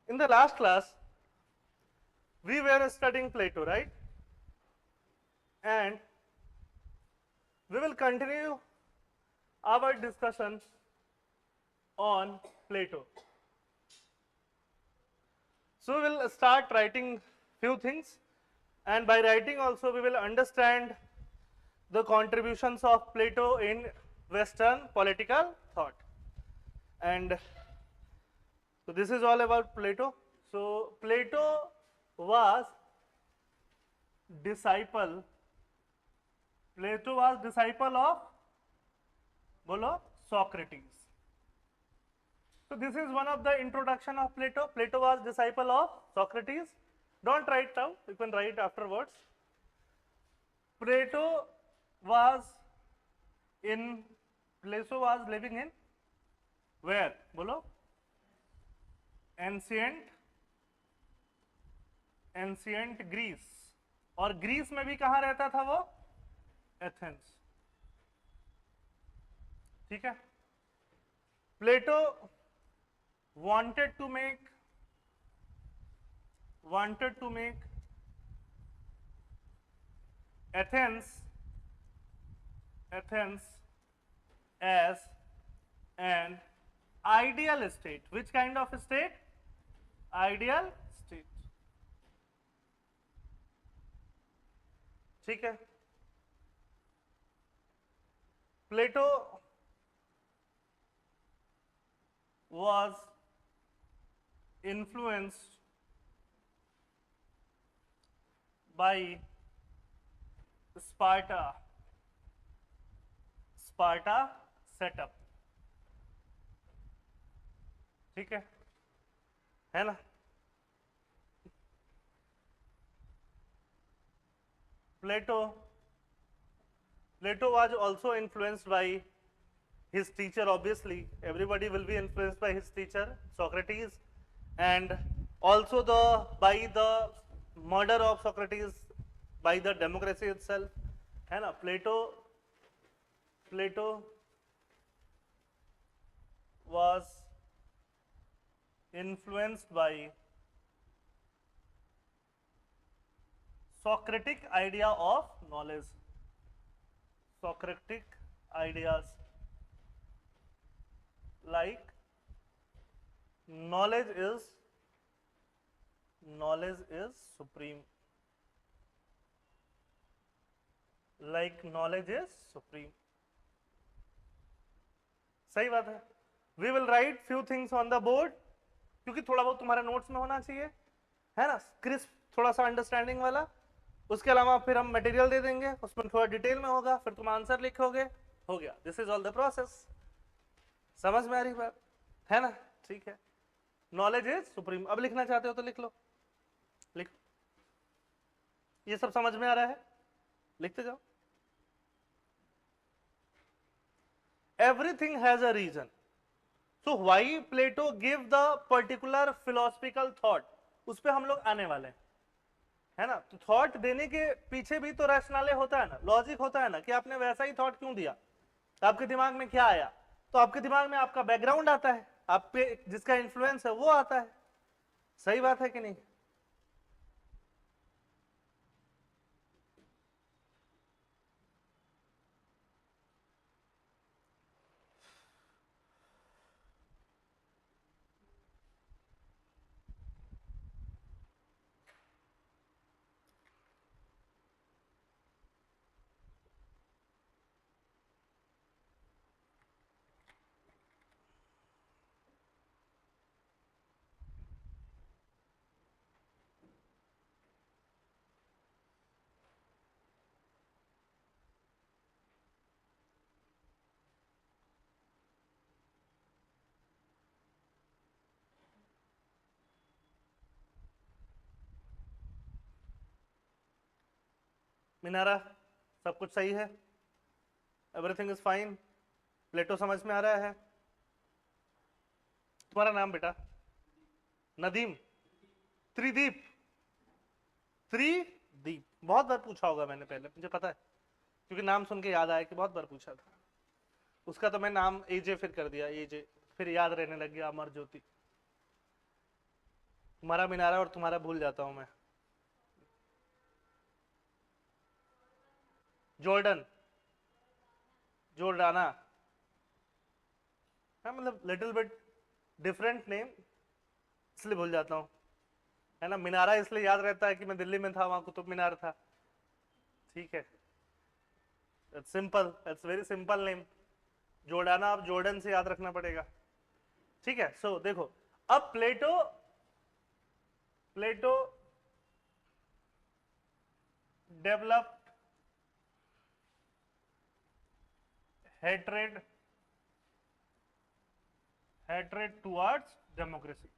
In the last class, we were studying Plato, right? And we will continue our discussion on Plato. So we will start writing few things, and by writing also we will understand the contributions of Plato in Western political thought. And so this is all about Plato. So Plato was disciple. Plato was disciple of, bolo, Socrates. So this is one of the introduction of Plato. Plato was disciple of Socrates. Don't write down, you can write afterwards. Plato was living in where? Bolo? Ancient Greece. और Greece में भी कहां रहता था वो? Athens. ठीक है. प्लेटो wanted to make Athens as an ideal state. Which kind of state? Ideal state. ठीक है. Plato was influenced by Sparta setup. ठीक है ना? Plato was also influenced by his teacher. Obviously, everybody will be influenced by his teacher Socrates, and also by the murder of Socrates, by the democracy itself, है ना? Plato was influenced by Socratic idea of knowledge. Socratic ideas like knowledge is supreme. Like knowledge is supreme. सही बात है. We will write few things on the board, क्योंकि थोड़ा बहुत तुम्हारे notes में होना चाहिए, है ना? क्रिस्प, थोड़ा सा अंडरस्टैंडिंग वाला. उसके अलावा फिर हम मटेरियल दे देंगे, उसमें थोड़ा डिटेल में होगा, फिर तुम आंसर लिखोगे, हो गया. This is all the process. समझ में आ रही बात है ना? ठीक है. Knowledge is supreme. अब लिखना चाहते हो तो लिख लो, लिखो. ये सब समझ में आ रहा है? लिखते जाओ. Everything has a reason. So why Plato give the particular philosophical thought, उस पर हम लोग आने वाले हैं, है ना? तो थॉट देने के पीछे भी तो रैशनल होता है ना, लॉजिक होता है ना, कि आपने वैसा ही थॉट क्यों दिया, आपके दिमाग में क्या आया. तो आपके दिमाग में आपका बैकग्राउंड आता है, आप पे जिसका इन्फ्लुएंस है वो आता है. सही बात है कि नहीं? मिनारा, सब कुछ सही है? Everything is fine? प्लेटो समझ में आ रहा है? तुम्हारा नाम बेटा? नदीम? त्रिदीप? बहुत बार पूछा होगा मैंने पहले, मुझे पता है, क्योंकि नाम सुन के याद आया कि बहुत बार पूछा था. उसका तो मैं नाम एजे फिर कर दिया, एजे, फिर याद रहने लग गया अमर ज्योति. तुम्हारा मिनारा और तुम्हारा भूल जाता हूं मैं। जॉर्डन, जोर्डाना, हाँ मतलब लिटिल बिट डिफरेंट नेम, इसलिए भूल जाता हूँ, है ना। मिनारा इसलिए याद रहता है कि मैं दिल्ली में था, वहां कुतुब मीनार था, ठीक है। It's simple, it's very simple name. Jordana आप जॉर्डन से याद रखना पड़ेगा, ठीक है। सो देखो, अब प्लेटो डेवलप्ड hatred towards democracy।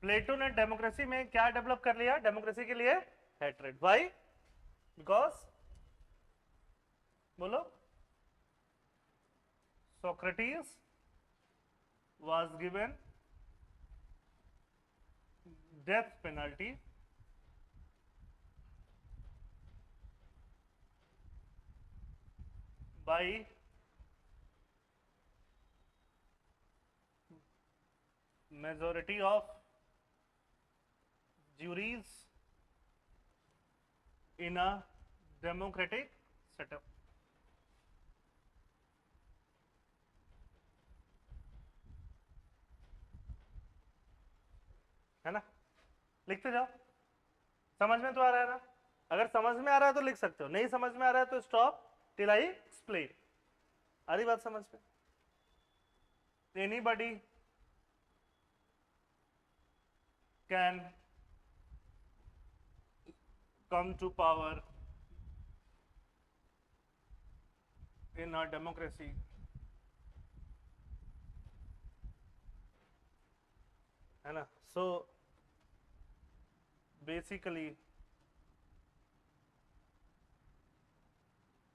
प्लेटो ने डेमोक्रेसी में क्या डेवलप कर लिया? डेमोक्रेसी के लिए हेट्रेड। व्हाई? बिकॉज, बोलो, Socrates was given death penalty by majority of juries in a democratic setup। है ना, लिखते जाओ। समझ में तो आ रहा है ना? अगर समझ में आ रहा है तो लिख सकते हो, नहीं समझ में आ रहा है तो स्टॉप टिल आई एक्सप्लेन। आ रही बात समझ में? Anybody can come to power in a democracy है ना। So basically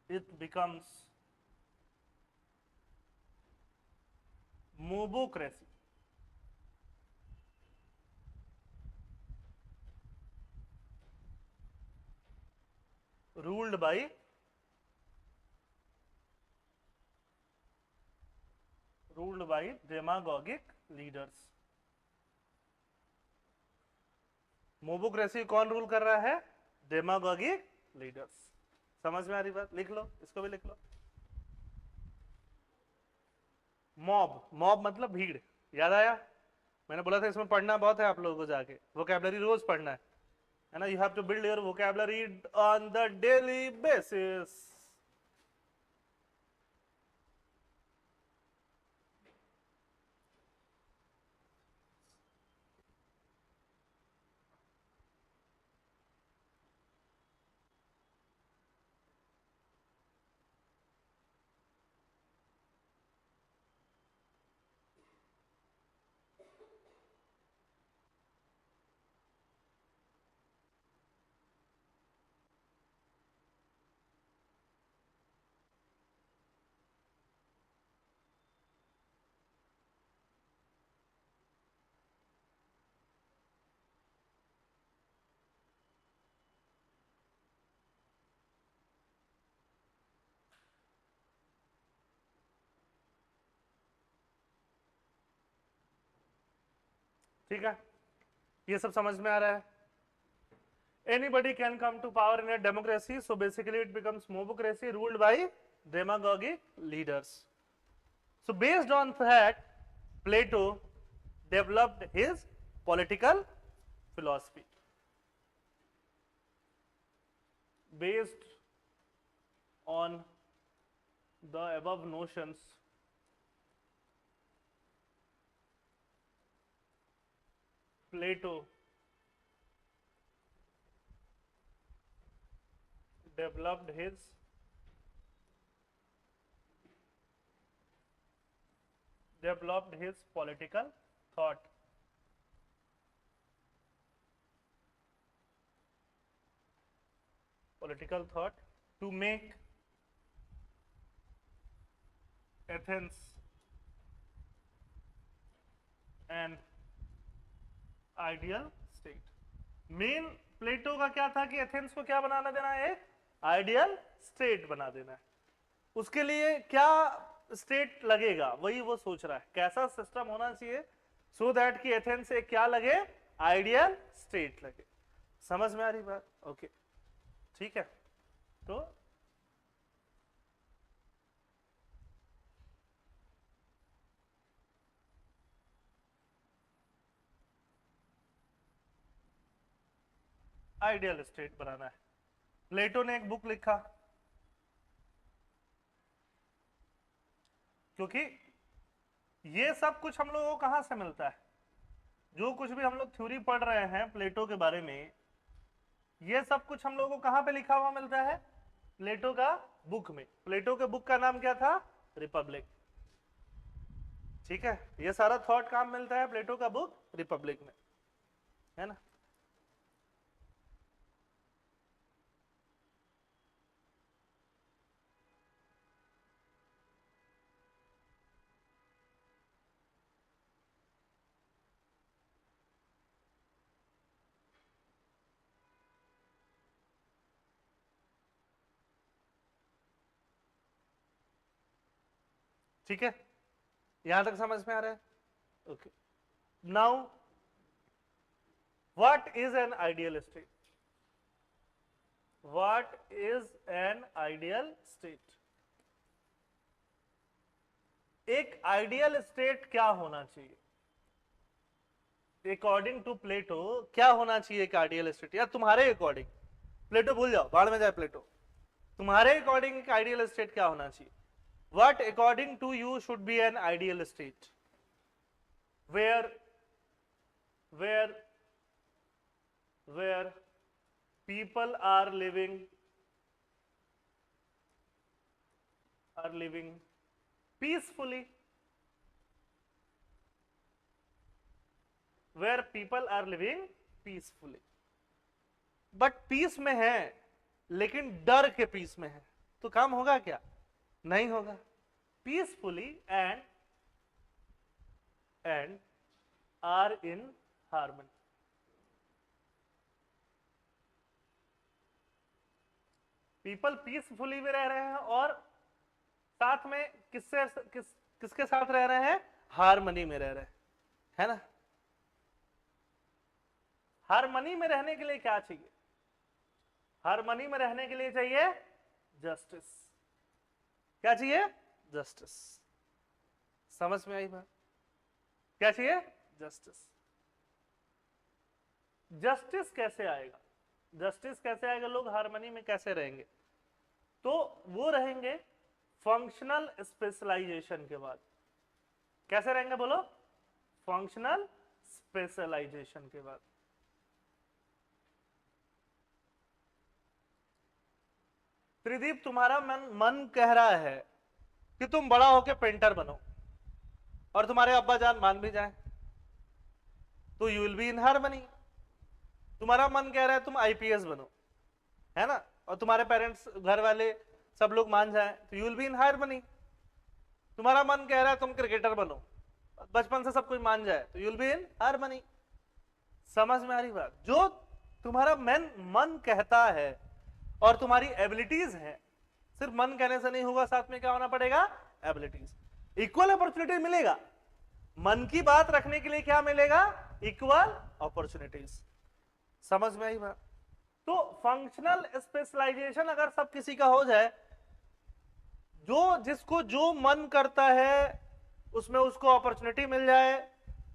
it becomes mobocracy। ruled by demagogic leaders। Mobocracy कौन रूल कर रहा है? डेमागोगिक लीडर्स। समझ में आ रही बात? लिख लो, इसको भी लिख लो। मॉब, मॉब मतलब भीड़, याद आया? मैंने बोला था इसमें पढ़ना बहुत है आप लोगों को, जाके वोकैबुलरी रोज पढ़ना है ना। You have to build your vocabulary on the daily basis. ठीक है, ये सब समझ में आ रहा है? Anybody can come to power in a democracy, so basically it becomes mobocracy ruled by demagogic leaders। So based on that, Plato developed his political philosophy। Based on the above notions, Plato developed his political thought। To make Athens an ideal state। Main Plato का क्या था कि Athens को क्या बनाना देना है? एक ideal state बना देना है। उसके लिए क्या स्टेट लगेगा वही वो सोच रहा है, कैसा सिस्टम होना चाहिए सो दैट कि एथेंस से क्या लगे, आइडियल स्टेट लगे। समझ में आ रही बात? ओके ठीक है। तो आइडियल स्टेट बनाना है। प्लेटो ने एक बुक लिखा, क्योंकि ये सब कुछ हम लोगों को कहां से मिलता है, जो कुछ भी हम लोग थ्योरी पढ़ रहे हैं प्लेटो के बारे में, ये सब कुछ हम लोगों को कहां पे लिखा हुआ मिलता है, प्लेटो का बुक में। प्लेटो के बुक का नाम क्या था, रिपब्लिक। ठीक है, ये सारा थॉट काम मिलता है प्लेटो का बुक रिपब्लिक में, है ना। ठीक है, यहां तक समझ में आ रहा है? Okay, now what is an ideal state? What is an ideal state? एक आइडियल स्टेट क्या होना चाहिए अकॉर्डिंग टू प्लेटो? क्या होना चाहिए एक आइडियल स्टेट? या तुम्हारे अकॉर्डिंग, प्लेटो भूल जाओ, बाढ़ में जाए प्लेटो, तुम्हारे अकॉर्डिंग एक आइडियल स्टेट क्या होना चाहिए? What according to you should be an ideal state where people are living peacefully, where people are living peacefully, but peace में है लेकिन डर के पीस में है, तो काम होगा क्या? नहीं होगा। Peacefully and are in harmony. People peacefully में रह रहे हैं और साथ में किसके साथ रह रहे हैं? हार्मनी में रह रहे हैं, है ना। हार्मनी में रहने के लिए क्या चाहिए? हार्मनी में रहने के लिए चाहिए जस्टिस। क्या चाहिए? जस्टिस। समझ में आई बात? क्या चाहिए? जस्टिस। जस्टिस कैसे आएगा? जस्टिस कैसे आएगा? लोग हार्मनी में कैसे रहेंगे? तो वो रहेंगे फंक्शनल स्पेशलाइजेशन के बाद। कैसे रहेंगे बोलो? फंक्शनल स्पेशलाइजेशन के बाद। त्रिदीप, तुम्हारा मन कह रहा है कि तुम बड़ा होके पेंटर बनो और तुम्हारे अब्बा जान मान भी जाए तो you will be in harmony. तुम्हारा मन कह रहा है तुम आईपीएस बनो, है ना, और तुम्हारे पेरेंट्स घर वाले सब लोग मान जाए तो you will be in harmony. तुम्हारा मन कह रहा है तुम क्रिकेटर बनो, बचपन से सब कुछ मान जाए तो you will be in harmony. समझ में आ रही बात? जो तुम्हारा मन कहता है और तुम्हारी एबिलिटीज है, सिर्फ मन कहने से नहीं होगा, साथ में क्या होना पड़ेगा? एबिलिटीज। इक्वल अपॉर्चुनिटी मिलेगा। मन की बात रखने के लिए क्या मिलेगा? Equal opportunities. समझ में आई बात? तो फंक्शनल स्पेशलाइजेशन अगर सब किसी का हो जाए, जिसको जो मन करता है उसमें उसको अपॉर्चुनिटी मिल जाए,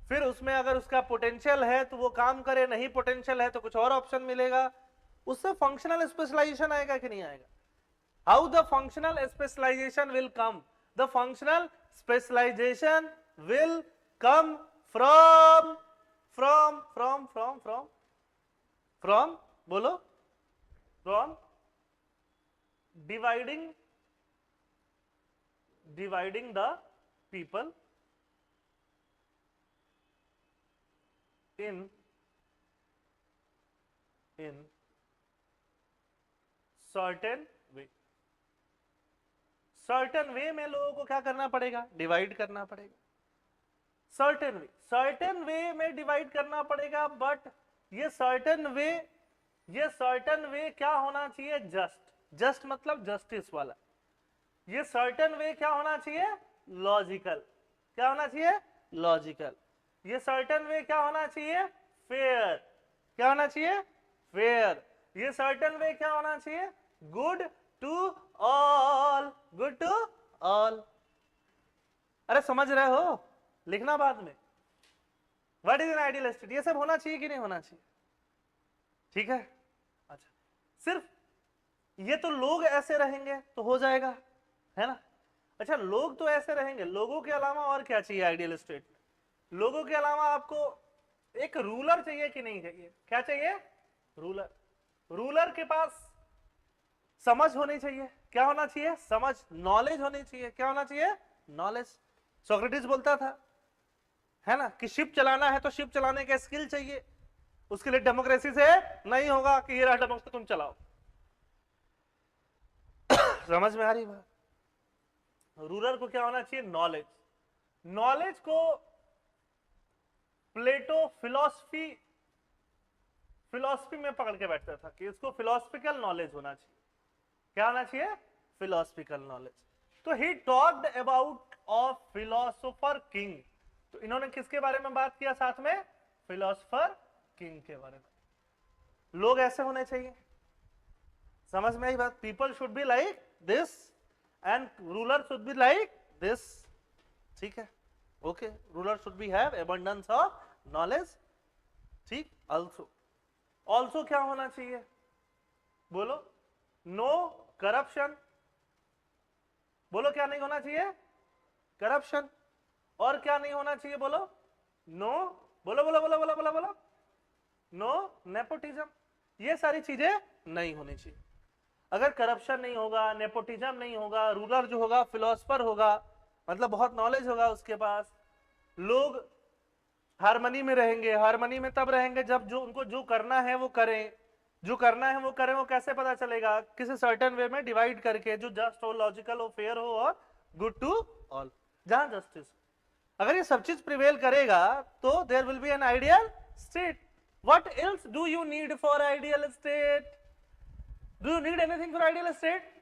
फिर उसमें अगर उसका पोटेंशियल है तो वो काम करे, नहीं पोटेंशियल है तो कुछ और ऑप्शन मिलेगा, उससे फंक्शनल स्पेशलाइजेशन आएगा कि नहीं आएगा? How the functional specialisation will come? The functional specialisation will come from बोलो, from dividing the people in certain way। Certain way में लोगों को क्या करना पड़ेगा? डिवाइड करना पड़ेगा। सर्टेन वे में डिवाइड करना पड़ेगा, बट ये सर्टेन वे क्या होना चाहिए? जस्ट मतलब जस्टिस वाला। ये सर्टेन वे क्या होना चाहिए, लॉजिकल। क्या होना चाहिए, लॉजिकल। ये सर्टेन वे क्या होना चाहिए, फेयर। क्या होना चाहिए, फेयर। ये सर्टेन वे क्या होना चाहिए, good to all. Good to all. अरे समझ रहे हो, लिखना बाद में। What is an ideal state, ये सब होना चाहिए कि नहीं होना चाहिए, ठीक है। अच्छा, सिर्फ ये तो लोग ऐसे रहेंगे तो हो जाएगा, है ना। अच्छा, लोग तो ऐसे रहेंगे, लोगों के अलावा और क्या चाहिए आइडियल स्टेट में। लोगों के अलावा आपको एक रूलर चाहिए कि नहीं चाहिए, क्या चाहिए, रूलर। रूलर के पास समझ होनी चाहिए। क्या होना चाहिए, समझ, नॉलेज होनी चाहिए। क्या होना चाहिए, नॉलेज। सोक्रेटिस बोलता था, है ना, कि शिप चलाना है तो शिप चलाने का स्किल चाहिए। उसके लिए डेमोक्रेसी से नहीं होगा कि ये रहा डेमोक्रेसी तुम चलाओ। समझ में आ रही बात। रूलर को क्या होना चाहिए, नॉलेज। नॉलेज को प्लेटो फिलॉसफी फिलॉसफी में पकड़ के बैठता था कि इसको फिलोसफिकल नॉलेज होना चाहिए। क्या होना चाहिए, फिलोसफिकल नॉलेज। तो he talked about of philosopher king. तो इन्होंने किसके बारे में बात किया साथ में, फिलोसफर किंग के बारे में। लोग ऐसे होने चाहिए, समझ में आई बात। People should be like this and ruler should be like this, ठीक है। Okay, ruler should be have abundance of knowledge, ठीक। ऑल्सो क्या होना चाहिए, बोलो, नो करप्शन। बोलो क्या नहीं होना चाहिए, करप्शन। और क्या नहीं होना चाहिए, बोलो, नो, बोलो बोलो बोलो बोलो बोलो बोलो, नो नेपोटिज्म। ये सारी चीजें नहीं होनी चाहिए। अगर करप्शन नहीं होगा, नेपोटिज्म नहीं होगा, रूलर जो होगा फिलोसफर होगा, मतलब बहुत नॉलेज होगा उसके पास, लोग हारमनी में रहेंगे। हारमनी में तब रहेंगे जब जो उनको जो करना है वो करें, जो करना है वो करें। वो कैसे पता चलेगा, किसी सर्टेन वे में डिवाइड करके, जो जस्ट हो, लॉजिकल हो, फेयर हो और गुड टू ऑल, जहां जस्टिस। अगर ये सब चीज प्रिवेल करेगा तो there will be an ideal state. What else do you need for ideal state, do you need anything for ideal state,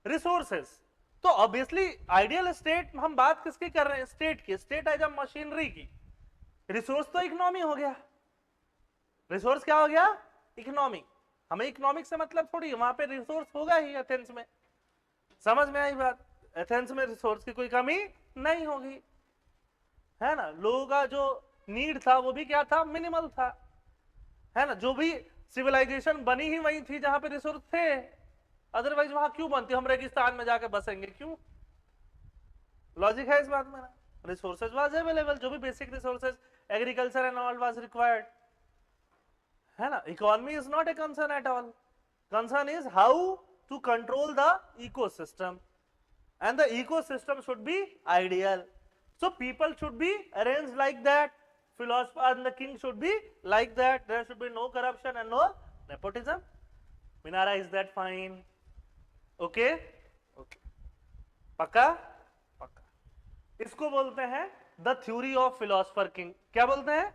resources. तो ऑब्वियसली आइडियल स्टेट हम बात किसकी कर रहे हैं, स्टेट की। स्टेट एज अ मशीनरी की। रिसोर्स तो इकोनॉमी हो गया। रिसोर्स क्या हो गया, इकोनॉमी। हमें इकोनॉमिक से मतलब थोड़ी, वहां पे रिसोर्स होगा ही एथेंस में। समझ में आई बात। एथेंस में रिसोर्स की कोई कमी नहीं होगी, है ना। लोगों का जो नीड था वो भी क्या था, मिनिमल था, है ना। जो भी सिविलाइजेशन बनी ही वही थी जहां पे रिसोर्स थे। अदरवाइज वहां क्यों बनती, हम रेगिस्तान में जाके बसेंगे क्यों। लॉजिक है इस बात में ना। रिसोर्सेज वाज अवेलेबल, जो भी basic resources, agriculture and all was required, है ना। Economy is not a concern at all. Concern is how to control the ecosystem, and the ecosystem should be ideal. So people should be arranged like that. Philosopher and the king should be like that. There should be no corruption and no nepotism. Minara, is that fine? Okay? Okay. पक्का? पक्का। इसको बोलते हैं the theory of philosopher king. क्या बोलते हैं,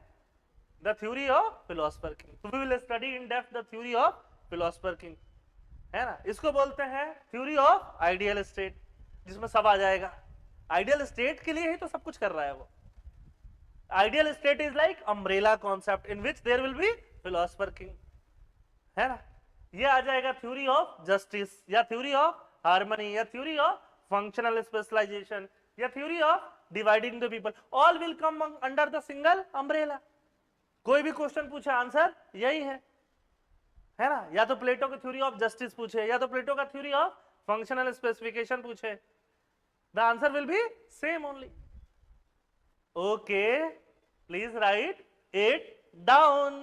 the theory of philosopher king. So we will study in depth the theory of philosopher king, है ना। इसको बोलते हैं थ्योरी ऑफ आइडियल स्टेट, जिसमें सब आ जाएगा। आइडियल स्टेट के लिए ही तो सब कुछ कर रहा है वो। Ideal state is like umbrella concept in which there will be philosopher king, है ना। ये आ जाएगा थ्योरी ऑफ जस्टिस, या थ्योरी ऑफ हार्मनी, या थ्योरी ऑफ फंक्शनल स्पेशलाइजेशन, या theory of dividing the people. All will come under the single umbrella. कोई भी क्वेश्चन पूछे आंसर यही है ना। या तो प्लेटो की थ्योरी ऑफ जस्टिस पूछे, या तो प्लेटो का थ्योरी ऑफ फंक्शनल स्पेसिफिकेशन पूछे, the answer will be same only. Okay, please write it down.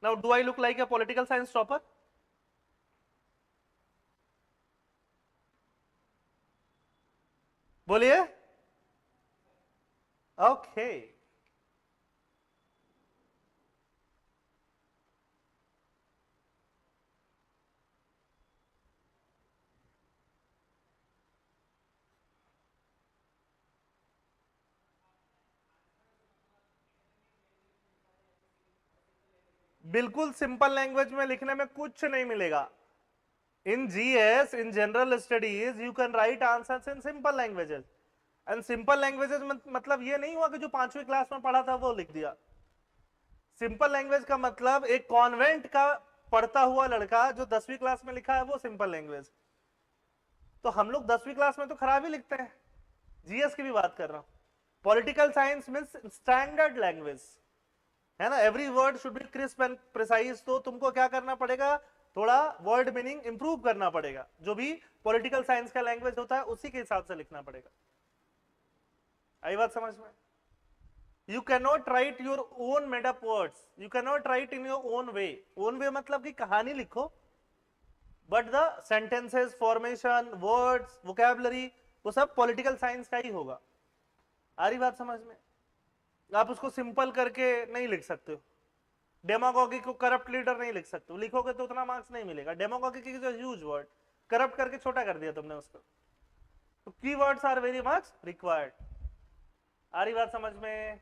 Now do I look like a political science topper? बोलिए। Okay. बिल्कुल सिंपल लैंग्वेज में लिखने में कुछ नहीं मिलेगा। In GS, in general studies, you can write answers in simple languages. And simple languages मतलब ये नहीं हुआ कि जो 5वीं क्लास में पढ़ा था वो लिख दिया। सिंपल लैंग्वेज का मतलब एक कॉन्वेंट का पढ़ता हुआ लड़का जो 10वीं क्लास में लिखा है वो सिंपल लैंग्वेज। तो हम लोग 10वीं क्लास में तो खराब ही लिखते हैं। जीएस की भी बात कर रहा हूं। Political science means standard language, है ना, every word should be crisp and precise. तो तुमको क्या करना पड़ेगा, थोड़ा वर्ड मीनिंग इंप्रूव करना पड़ेगा, जो भी पॉलिटिकल साइंस का लैंग्वेज होता है उसी के हिसाब से लिखना पड़ेगा। आई बात समझ में? You cannot write your own made up words. You cannot write in your own way. Own way मतलब कि कहानी लिखो, but the sentences, formation, words, vocabulary वो सब पॉलिटिकल साइंस का ही होगा। आ रही बात समझ में? आप उसको सिंपल करके नहीं लिख सकते हो। डेमागोगी को करप्ट लीडर नहीं लिख सकते हो, लिखोगे तो उतना मार्क्स नहीं मिलेगा। डेमागोगी की ह्यूज वर्ड, करप्ट करके छोटा कर दिया तुमने उसको। तो keywords are very much required. आ रही बात समझ में?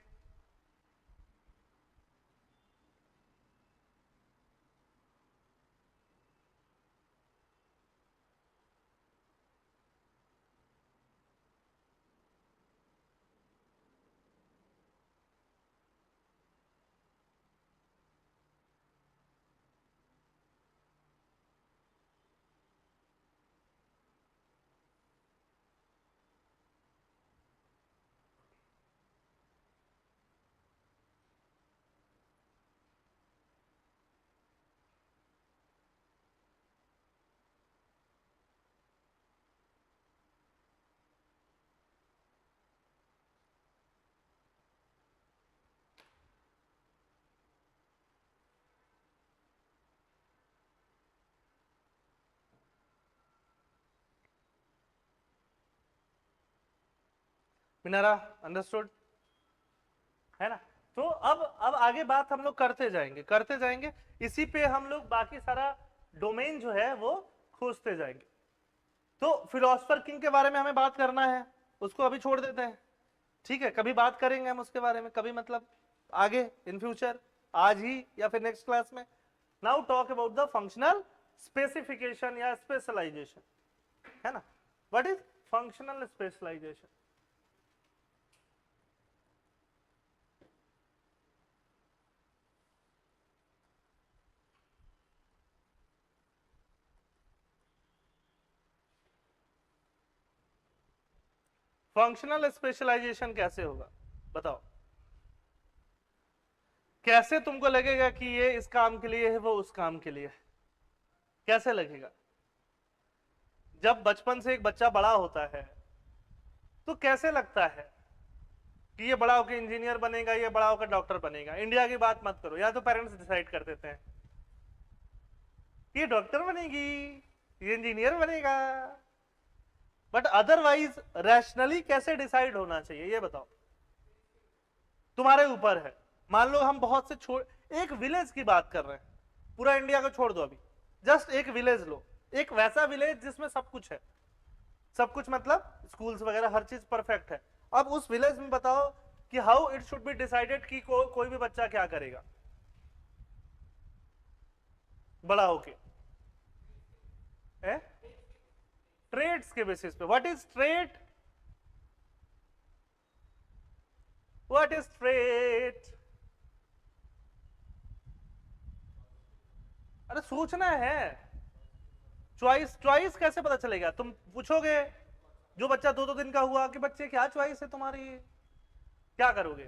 मिनारा, अंडरस्टूड है ना? तो अब आगे बात हम लोग करते जाएंगे करते जाएंगे, इसी पे हम लोग बाकी सारा डोमेन जो है वो खोजते जाएंगे। तो फिलोसफर किंग के बारे में हमें बात करना है, उसको अभी छोड़ देते हैं, ठीक है? कभी बात करेंगे हम उसके बारे में, कभी मतलब आगे इन फ्यूचर, आज ही या फिर नेक्स्ट क्लास में। Now talk about the functional specification या स्पेशलाइजेशन, है ना? What is functional specialization? Functional specialization कैसे होगा बताओ? कैसे तुमको लगेगा कि ये इस काम के लिए है, वो उस काम के लिए है? कैसे लगेगा? जब बचपन से एक बच्चा बड़ा होता है तो कैसे लगता है कि ये बड़ा होकर इंजीनियर बनेगा, ये बड़ा होकर डॉक्टर बनेगा? इंडिया की बात मत करो, या तो पेरेंट्स डिसाइड कर देते हैं ये डॉक्टर बनेगी, ये इंजीनियर बनेगा। बट अदरवाइज रैशनली कैसे डिसाइड होना चाहिए ये बताओ? तुम्हारे ऊपर है। मान लो हम बहुत से छोड़, एक विलेज की बात कर रहे हैं, पूरा इंडिया को छोड़ दो अभी, जस्ट एक विलेज लो, एक वैसा विलेज जिसमें सब कुछ है, सब कुछ मतलब स्कूल्स वगैरह हर चीज परफेक्ट है। अब उस विलेज में बताओ कि how it should be decided कि कोई भी बच्चा क्या करेगा बड़ा होके? ट्रेड्स के बेसिस पे। What is trade? What is trade? अरे सोचना है। चॉइस, चॉइस कैसे पता चलेगा? तुम पूछोगे जो बच्चा 2-2 दिन का हुआ कि बच्चे क्या चॉइस है तुम्हारी, क्या करोगे?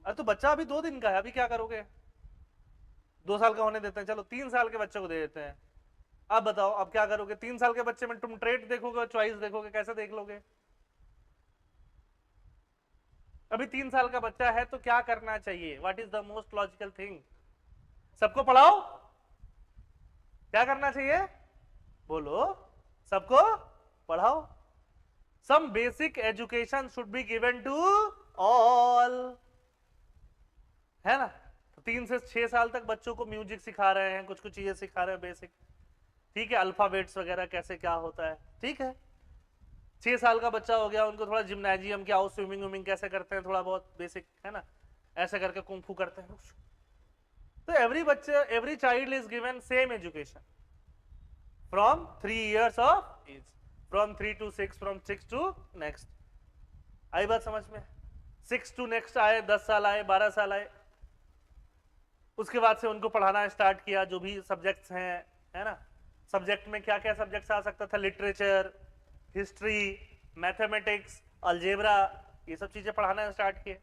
अरे तो बच्चा अभी 2 दिन का है, अभी क्या करोगे? 2 साल का होने देते हैं, चलो 3 साल के बच्चे को दे देते हैं। अब बताओ अब क्या करोगे? 3 साल के बच्चे में तुम ट्रेड देखोगे, चॉइस देखोगे, कैसे देख लोगे? अभी 3 साल का बच्चा है तो क्या करना चाहिए? What is the most logical thing? सबको पढ़ाओ? क्या करना चाहिए बोलो? सबको पढ़ाओ। Some basic education should be given to all, है ना? तो 3 से 6 साल तक बच्चों को म्यूजिक सिखा रहे हैं, कुछ कुछ चीजें सिखा रहे हैं बेसिक, ठीक है? अल्फाबेट्स वगैरह कैसे क्या होता है, ठीक है? 6 साल का बच्चा हो गया, उनको थोड़ा जिम्नाजियम क्या हो, स्विमिंग विमिंग कैसे करते हैं, थोड़ा बहुत बेसिक, है ना? ऐसे करके कुंफू करते हैं, तो every child is given same education from 3 years of age, from 3 to 6, from 6 to next. आई बात समझ में? 6 to next आए, 10 साल आए, 12 साल आए, उसके बाद से उनको पढ़ाना स्टार्ट किया, जो भी सब्जेक्ट्स हैं, है ना. सब्जेक्ट में क्या क्या सब्जेक्ट्स आ सकता था? लिटरेचर, हिस्ट्री, मैथमेटिक्स, अलजेब्रा, ये सब चीजें पढ़ाना स्टार्ट किए,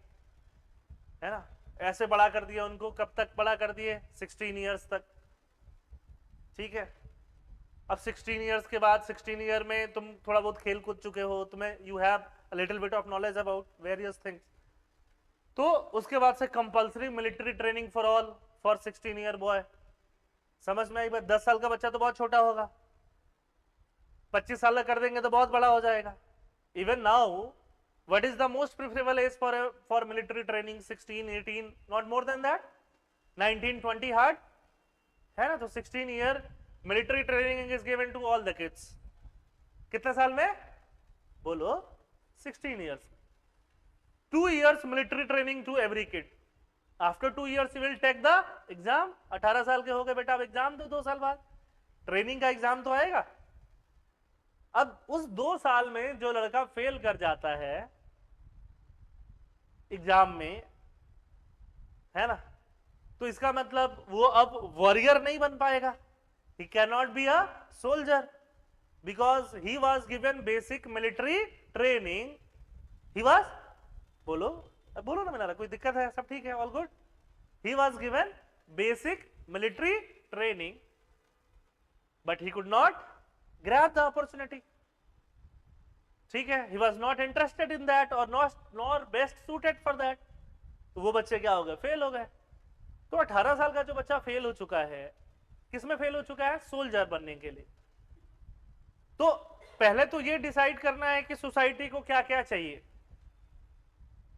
है ना. ऐसे बड़ा कर दिया उनको. कब तक बड़ा कर दिए? 16 ईयर्स तक. ठीक है. अब 16 ईयर्स के बाद 16 ईयर में तुम थोड़ा बहुत खेल कूद चुके हो, तुम्हें you have a little bit of knowledge about various things. तो उसके बाद से compulsory military training for all for 16 year boy. समझ में आई बात? 10 साल का बच्चा तो बहुत छोटा होगा, 25 साल का कर देंगे तो बहुत बड़ा हो जाएगा. Even now what is the most preferable age for military training? 16, 18, not more than that. 19, 20 hard, है ना. तो 16 year military training is given to all the kids. कितने साल में? बोलो. 16 years. 2 years military training to every kid. After 2 years you will take the exam. 18 साल के हो गए बेटा, अब एग्जाम दो 2 साल बाद. ट्रेनिंग का एग्जाम तो आएगा. अब उस 2 साल में जो लड़का फेल कर जाता है एग्जाम में, है ना, तो इसका मतलब वो अब वॉरियर नहीं बन पाएगा. He can not be a soldier because he was given basic military training. He was, बोलो बोलो ना मेरा, कोई दिक्कत है? सब ठीक है? All good. He was given basic military training but he could not grab the opportunity. ठीक है. he was not interested in that or nor best suited for that. तो वो बच्चे क्या हो गए? फेल हो गए. तो 18 साल का जो बच्चा फेल हो चुका है, किसमें फेल हो चुका है? सोल्जर बनने के लिए. तो पहले तो ये डिसाइड करना है कि सोसाइटी को क्या क्या चाहिए,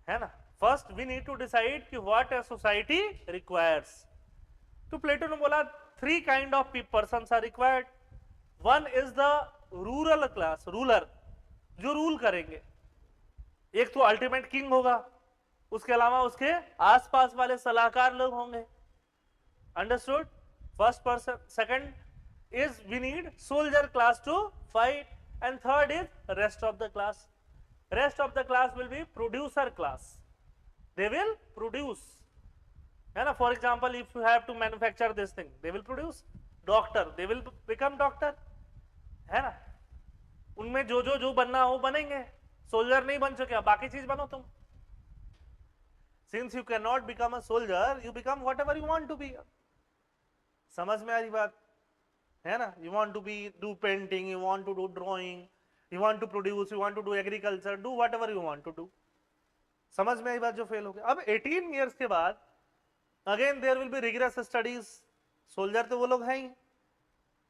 है ना. First we need to decide कि व्हाट अ सोसाइटी रिक्वायर्स. तो प्लेटो ने बोला 3 kind of persons are required. One is the rural class, ruler, जो रूल करेंगे. एक तो अल्टीमेट किंग होगा, उसके अलावा उसके आसपास वाले सलाहकार लोग होंगे. Understood? First person. Second is we need soldier class to fight, and third is rest of the class. Rest of the class will be producer class. They will produce, है ना. For example if you have to manufacture this thing, they will produce. Doctor, they will become doctor, है ना. उनमें जो बनना हो बनेंगे. Soldier नहीं बन चुके, बाकी चीज बनो तुम. Since you can not become a soldier, you become whatever you want to be. समझ में आ रही बात, है ना. You want to be, do painting, you want to do drawing, you want to produce, you want to do agriculture, do whatever you want to do. समझ में आई बात? जो फेल हो गया. अब 18 ईयर्स के बाद again there will be rigorous studies. Soldier तो वो लोग हैं ही.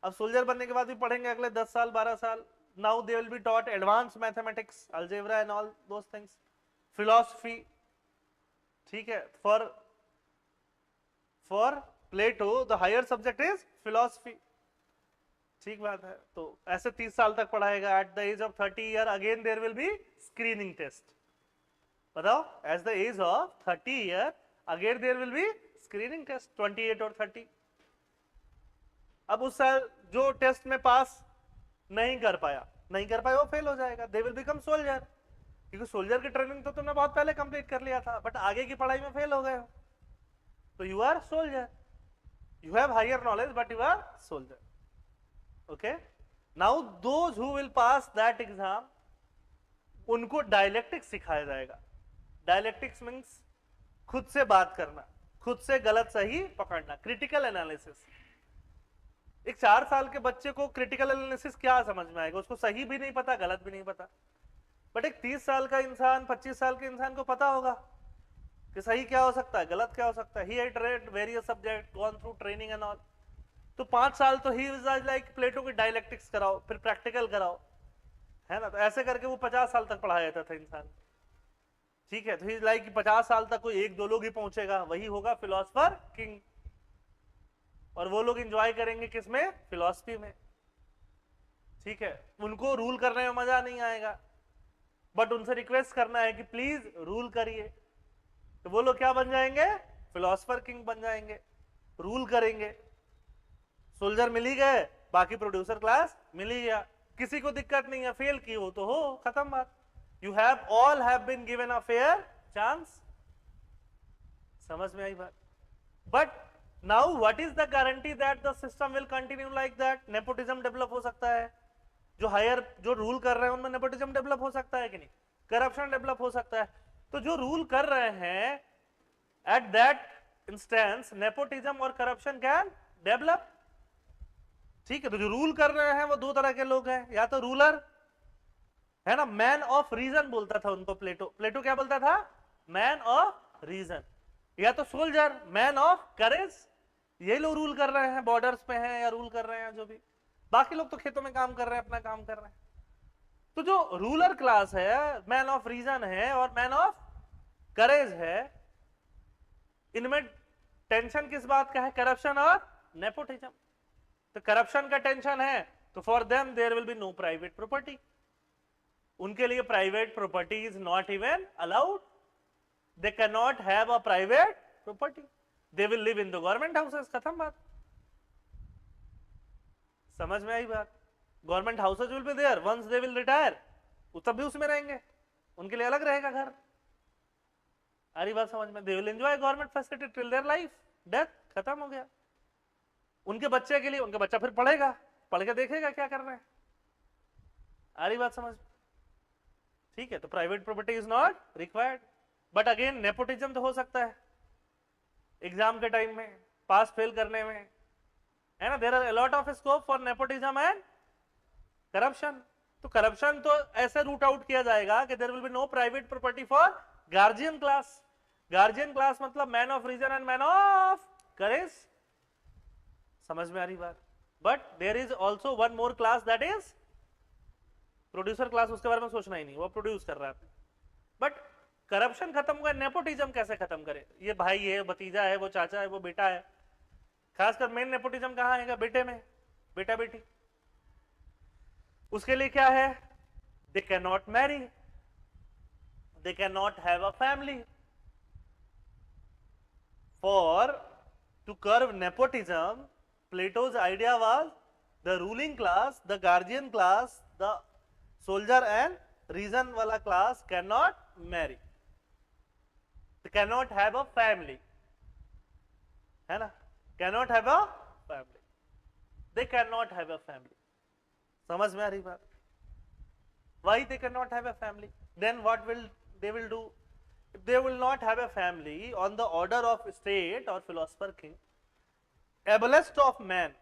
अब सोल्जर बनने के बाद भी पढ़ेंगे अगले 10 साल 12 साल. Now they will be taught advance mathematics, algebra and all those things. Philosophy, ठीक है. For Plato the higher subject is philosophy. ठीक बात है. तो ऐसे 30 साल तक पढ़ाएगा. At the age of 30 year again there will be screening test. बताओ, as the age of 30 year again there will be screening test, 28 और 30. अब उस साल जो टेस्ट में पास नहीं कर पाया वो फेल हो जाएगा. दे विल बिकम सोल्जर, क्योंकि सोल्जर की ट्रेनिंग तो तुमने बहुत पहले कंप्लीट कर लिया था, बट आगे की पढ़ाई में फेल हो गए हो, तो you are soldier. You have higher knowledge but you are soldier. Okay. Now those who will pass that exam, उनको डायलेक्टिक्स सिखाया जाएगा. डायलेक्टिक्स मीन्स खुद से बात करना, खुद से गलत सही पकड़ना, क्रिटिकल एनालिसिस. एक 4 साल के बच्चे को क्रिटिकल एनालिसिस क्या समझ में आएगा? उसको सही भी नहीं पता, गलत भी नहीं पता. बट एक 30 साल का इंसान, 25 साल के इंसान को पता होगा कि सही क्या हो सकता है, गलत क्या हो सकता है. He had read various subject, gone through training and all. तो 5 साल तो ही वाज लाइक प्लेटो की डायलेक्टिक्स कराओ, फिर प्रैक्टिकल कराओ, है ना. तो ऐसे करके वो 50 साल तक पढ़ाया जाता था इंसान. ठीक है. तो ही लाइक 50 साल तक कोई 1-2 लोग ही पहुंचेगा, वही होगा फिलोसफर किंग. और वो लोग एंजॉय करेंगे किसमें? फिलॉसफी में. ठीक है. उनको रूल करने में मजा नहीं आएगा, बट उनसे रिक्वेस्ट करना है कि प्लीज रूल करिए, तो वो लोग क्या बन जाएंगे? फिलॉसफर किंग बन जाएंगे. रूल करेंगे। सोल्जर मिल ही गए, बाकी प्रोड्यूसर क्लास मिल ही गया, किसी को दिक्कत नहीं है, फेल की हो तो हो, खत्म बात। You have all have been given a fair chance. समझ में आई बात? But now what is the guarantee that the system will continue like that? Nepotism develop हो सकता है, जो हायर जो रूल कर रहे हैं उनमें नेपोटिज्म डेवलप हो सकता है कि नहीं, करप्शन डेवलप हो सकता है। तो जो रूल कर रहे हैं एट दैट इंस्टेंस नेपोटिज्म और करप्शन कैन डेवलप। ठीक है, तो जो रूल कर रहे हैं वो दो तरह के लोग हैं, या तो रूलर है ना, मैन ऑफ रीजन बोलता था उनको प्लेटो। प्लेटो क्या बोलता था? Man of reason. या तो सोल्जर, मैन ऑफ करेज। ये लोग रूल कर रहे हैं, बॉर्डर्स पे हैं या रूल कर रहे हैं जो भी, बाकी लोग तो खेतों में काम कर रहे हैं, अपना काम कर रहे हैं। तो जो रूलर क्लास है, मैन ऑफ रीजन है और मैन ऑफ करेज है, इनमें टेंशन किस बात का है? करप्शन और नेपोटिज्म। तो करप्शन का टेंशन है तो for them there will be no private property. उनके लिए private property is not even allowed. They can not have a private property, they will live in the government houses. खत्म बात। समझ में आई बात? Government houses will be there once they will retire, तब भी उसमें रहेंगे, उनके लिए अलग रहेगा घर। आ रही बात समझ में? They will enjoy government facility till their life, death, खत्म हो गया। उनके बच्चे के लिए, उनका बच्चा फिर पढ़ेगा, पढ़ के देखेगा क्या कर रहे हैं। आ रही बात समझ? ठीक है, तो private property is not required. But again nepotism तो हो सकता है एग्जाम के टाइम में, पास फेल करने में, है ना। There are a lot of scope for nepotism and corruption. तो करप्शन तो ऐसे रूट आउट किया जाएगा कि there will be no private property for guardian class. Guardian class मतलब man of reason and man of courage. समझ में आ रही बात? But there is also one more class that is producer class. उसके बारे में सोचना ही नहीं, वो प्रोड्यूस कर रहा है। बट करप्शन खत्म हुआ, नेपोटिज्म कैसे खत्म करे? ये भाई है, भतीजा है, वो चाचा है, वो बेटा है। खासकर मेन नेपोटिज्म कहां है? बेटे में, बेटा बेटी। उसके लिए क्या है? They can not marry, they can not have a family. For to curb nepotism, Plato's idea was the ruling class, the guardian class, the soldier and reason wala class cannot marry. They cannot have a family. है ना? Cannot have a family. They cannot have a family. समझ में आ रही बात? Why they cannot have a family? Then what will they will do? If they will not have a family, on the order of state or philosopher king, ablest of man,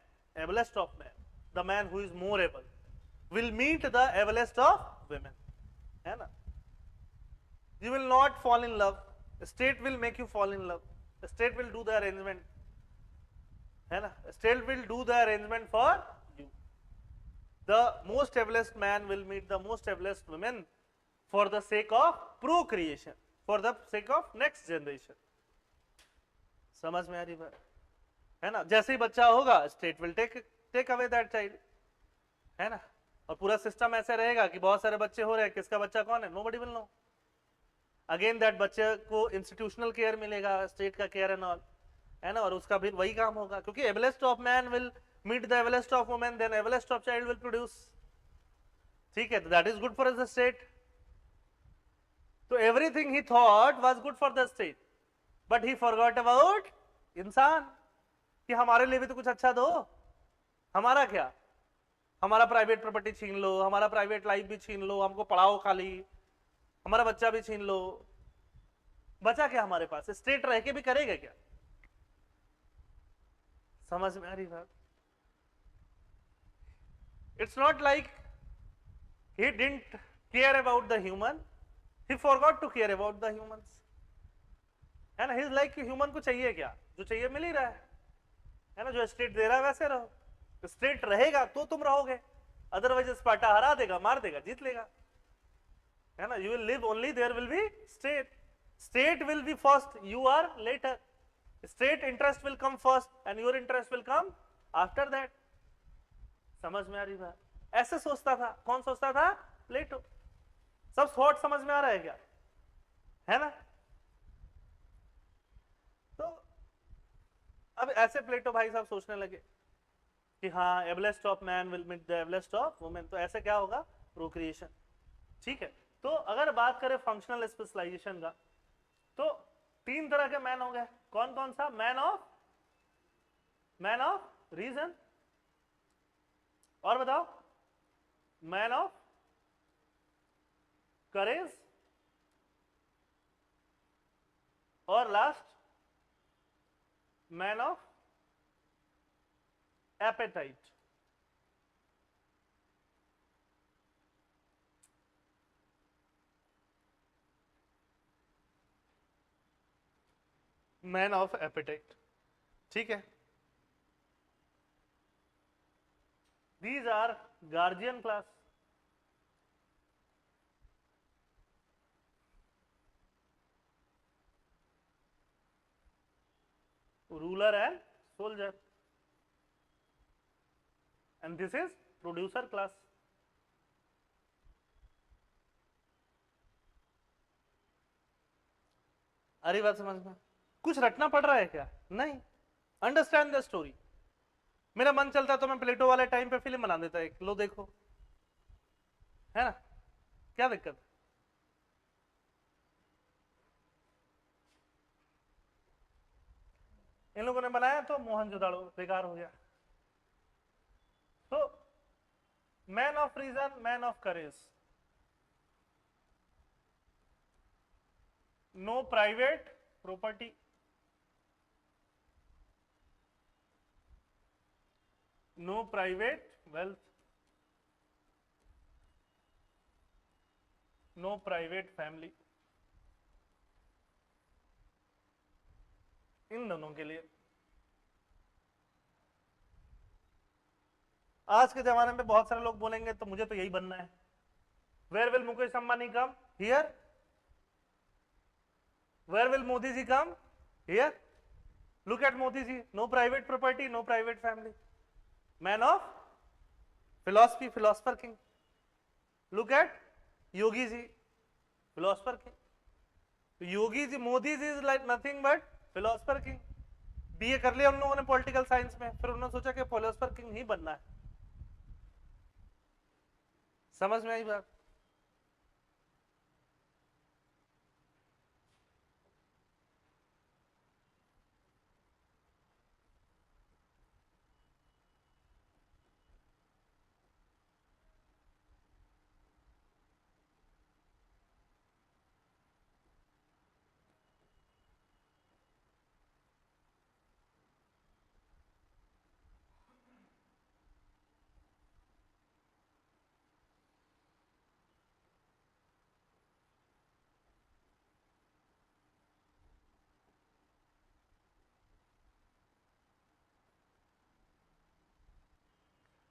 the man who is more able, will meet the ablest of women, है ना? You will not fall in love, state will make you fall in love, state will do the arrangement, है ना? State will do the arrangement for you. The most ablest man will meet the most ablest women for the sake of procreation, for the sake of next generation. समझ में आ रही बात? है ना? जैसे ही बच्चा होगा, state will take away that child, है ना। और पूरा सिस्टम ऐसे रहेगा कि बहुत सारे बच्चे हो रहे हैं, किसका बच्चा कौन है, nobody will know. Again that बच्चे को इंस्टीट्यूशनल केयर मिलेगा, स्टेट का केयर एंड ऑल, है ना। और उसका भी वही काम होगा, क्योंकि ablest of man will meet the ablest of women, then ablest of child will produce. ठीक है, तो that is good for the state. तो everything he thought was good for the state, but he forgot about इंसान, कि हमारे लिए भी तो कुछ अच्छा दो। हमारा क्या? हमारा प्राइवेट प्रॉपर्टी छीन लो, हमारा प्राइवेट लाइफ भी छीन लो, हमको पढ़ाओ खाली, हमारा बच्चा भी छीन लो। बचा क्या हमारे पास? स्टेट रह के भी करेगा क्या? समझ में आ रही बात? It's not like he didn't care about the human, he forgot to care about the humans, है ना। ही इज लाइक ह्यूमन को चाहिए क्या? जो चाहिए मिल ही रहा है ना। जो स्टेट दे रहा है वैसे रहो, स्टेट रहेगा तो तुम रहोगे, अदरवाइज स्पार्टा हरा देगा, मार देगा, जीत लेगा, है ना। You will live only, there will be state, state will be first, you are later, state interest will come first and your interest will come after that. समझ में आ रही बात? ऐसे सोचता था, कौन सोचता था? प्लेटो। सब थॉट समझ में आ रहा है क्या? है ना। तो अब ऐसे प्लेटो भाई साहब सोचने लगे कि हाँ ablest of man will meet the ablest of women, तो ऐसे क्या होगा, प्रोक्रिएशन। ठीक है, तो अगर बात करें फंक्शनल स्पेशलाइजेशन का, तो तीन तरह के मैन हो गए, कौन कौन सा, मैन ऑफ रीजन, और बताओ मैन ऑफ करेज, और last man of appetite. Man of appetite, ठीक है। These are guardian class, ruler and soldier, and this is producer class. अरे बात समझ में, कुछ रटना पड़ रहा है क्या, नहीं, अंडरस्टैंड द स्टोरी। मेरा मन चलता तो मैं प्लेटो वाले टाइम पे फिल्म बना देता एक, लो देखो, है ना, क्या दिक्कत। इन लोगों ने बनाया तो मोहनजोदाड़ो बेकार हो गया। तो man of reason, man of courage, no private property, no private wealth, no private family, इन दोनों के लिए। आज के जमाने में बहुत सारे लोग बोलेंगे तो मुझे तो यही बनना है, where will Mukesh Ambani come here, where will Modi ji come here, look at Modi ji, no private property, no private family, man of philosophy, philosopher king, look at Yogi ji, philosopher king, Yogi ji, Modi ji is like nothing but philosopher king. BA कर लिया उन लोगों ने political science में, फिर उन्होंने सोचा कि फिलोसफर किंग ही बनना है। समझ में आई बात।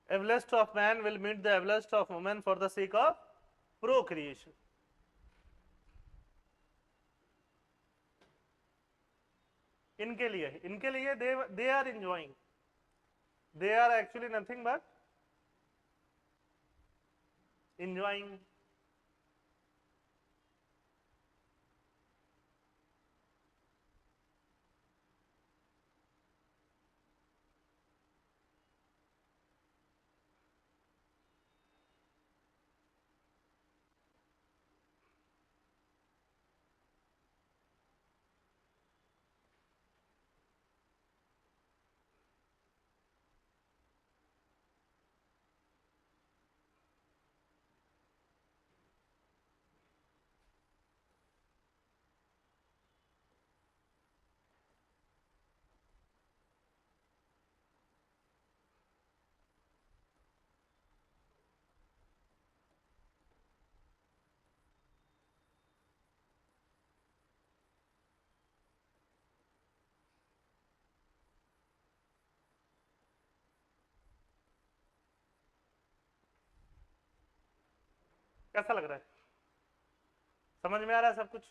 Ablest of man will meet the ablest of woman for the sake of procreation. इनके लिए they are enjoying, they are actually nothing but enjoying. कैसा लग रहा है, समझ में आ रहा है सब कुछ।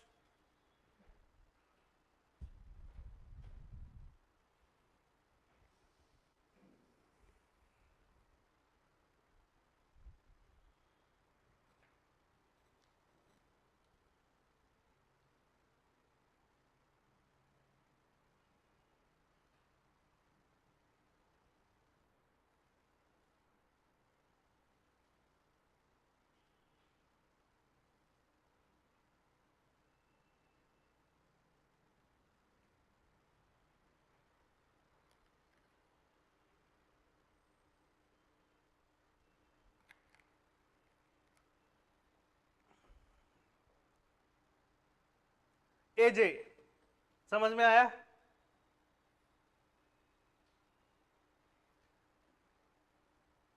एजे, समझ में आया?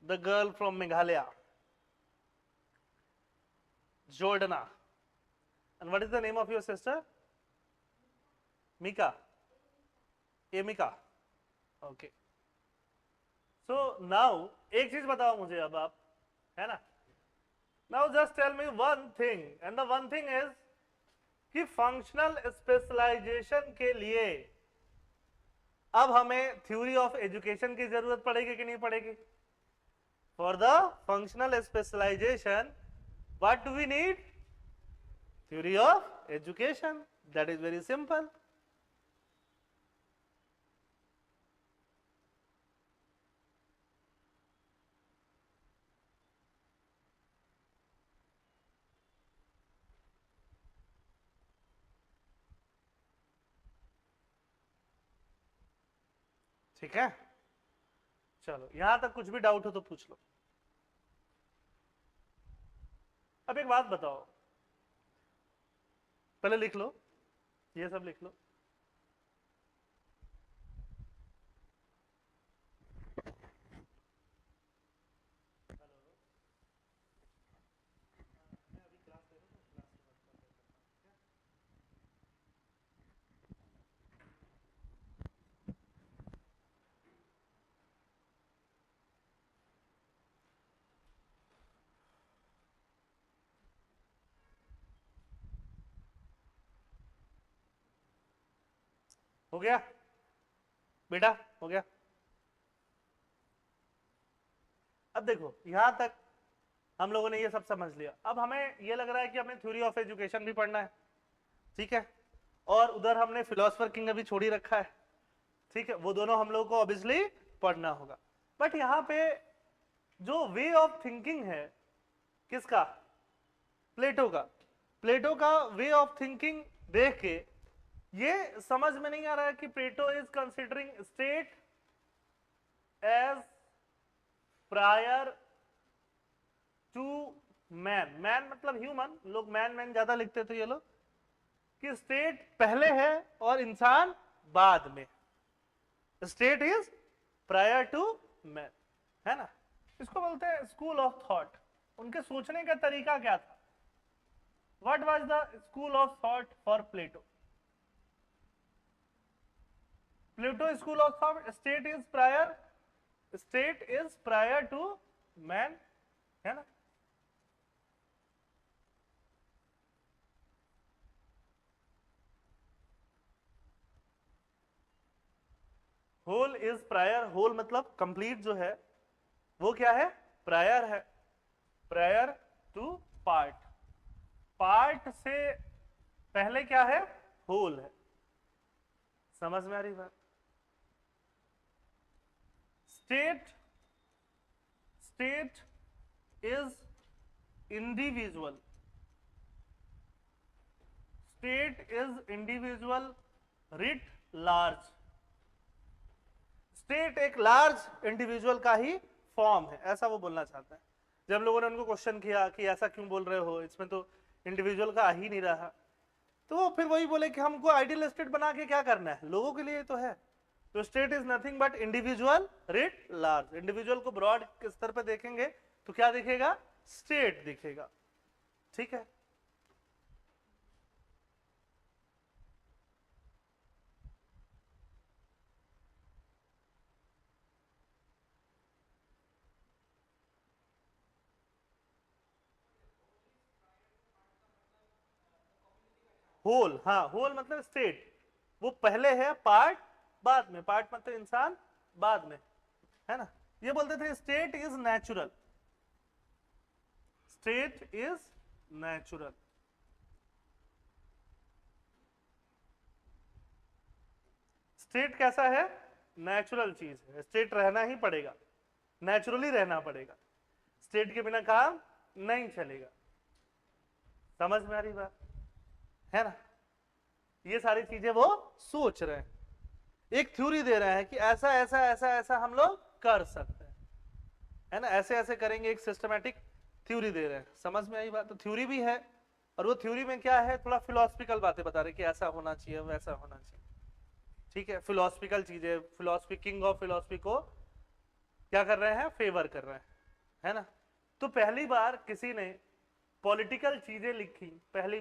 The girl from Meghalaya, Jordana. And what is the name of your sister? Mika, Emika. Okay. So now एक चीज बताओ मुझे अब आप, है ना? Now just tell me one thing, and the one thing is कि फंक्शनल स्पेशलाइजेशन के लिए अब हमें थ्योरी ऑफ एजुकेशन की जरूरत पड़ेगी कि नहीं पड़ेगी? For the functional specialization what do we need? Theory of education. That is very simple. ठीक है, चलो यहां तक कुछ भी डाउट हो तो पूछ लो. अब एक बात बताओ, पहले लिख लो, ये सब लिख लो. हो गया बेटा, हो गया. अब देखो यहां तक हम लोगों ने ये सब समझ लिया. अब हमें ये लग रहा है कि हमें थ्योरी ऑफ एजुकेशन भी पढ़ना है, ठीक है, और उधर हमने फिलोसफर किंग अभी छोड़ ही रखा है, ठीक है, वो दोनों हम लोगों को ऑब्वियसली पढ़ना होगा. बट यहाँ पे जो वे ऑफ थिंकिंग है किसका? प्लेटो का. प्लेटो का वे ऑफ थिंकिंग देख के ये समझ में नहीं आ रहा है कि Plato is considering state as prior to man. Man मतलब ह्यूमन, लोग मैन मैन ज्यादा लिखते थे ये लोग, कि स्टेट पहले है और इंसान बाद में. State is prior to man, है ना? इसको बोलते हैं स्कूल ऑफ थॉट. उनके सोचने का तरीका क्या था? What was the school of thought for Plato? Plato school of thought, state is prior to man, है ना? Whole is prior. होल मतलब कंप्लीट जो है वो क्या है? प्रायर है. Prior two part. पार्ट से पहले क्या है? होल है. समझ में आ रही बात? State is individual. State is individual writ large. State एक लार्ज इंडिविजुअल का ही फॉर्म है, ऐसा वो बोलना चाहता है. जब लोगों ने उनको क्वेश्चन किया कि ऐसा क्यों बोल रहे हो, इसमें तो इंडिविजुअल का आ ही नहीं रहा, तो वो फिर वही बोले कि हमको आइडियल स्टेट बना के क्या करना है, लोगों के लिए तो है. तो state is nothing but individual writ large. Individual को ब्रॉड के स्तर पर देखेंगे तो क्या दिखेगा? स्टेट दिखेगा. ठीक है, होल. हाँ, होल मतलब स्टेट, वो पहले है, पार्ट बाद में. पार्ट मतलब इंसान बाद में, है ना? ये बोलते थे state is natural. State is natural. State कैसा है? नेचुरल चीज है. स्टेट रहना ही पड़ेगा, नेचुरली रहना पड़ेगा. स्टेट के बिना काम नहीं चलेगा. समझ में आ रही बात, है ना? ये सारी चीजें वो सोच रहे हैं, एक थ्योरी दे रहे हैं कि ऐसा ऐसा ऐसा ऐसा हम लोग कर सकते हैं, है ना? ऐसे ऐसे करेंगे, एक सिस्टमैटिक थ्योरी दे रहे हैं. समझ में आई बात? तो थ्योरी भी है और वो थ्योरी में क्या है, थोड़ा फिलोसफिकल बातें बता रहे कि ऐसा होना चाहिए वैसा होना चाहिए, ठीक है, फिलोसफिकल चीजें, फिलोसफी, किंग ऑफ फिलोसफी को क्या कर रहे हैं, फेवर कर रहे हैं, है ना। तो पहली बार किसी ने पॉलिटिकल चीजें लिखी, पहली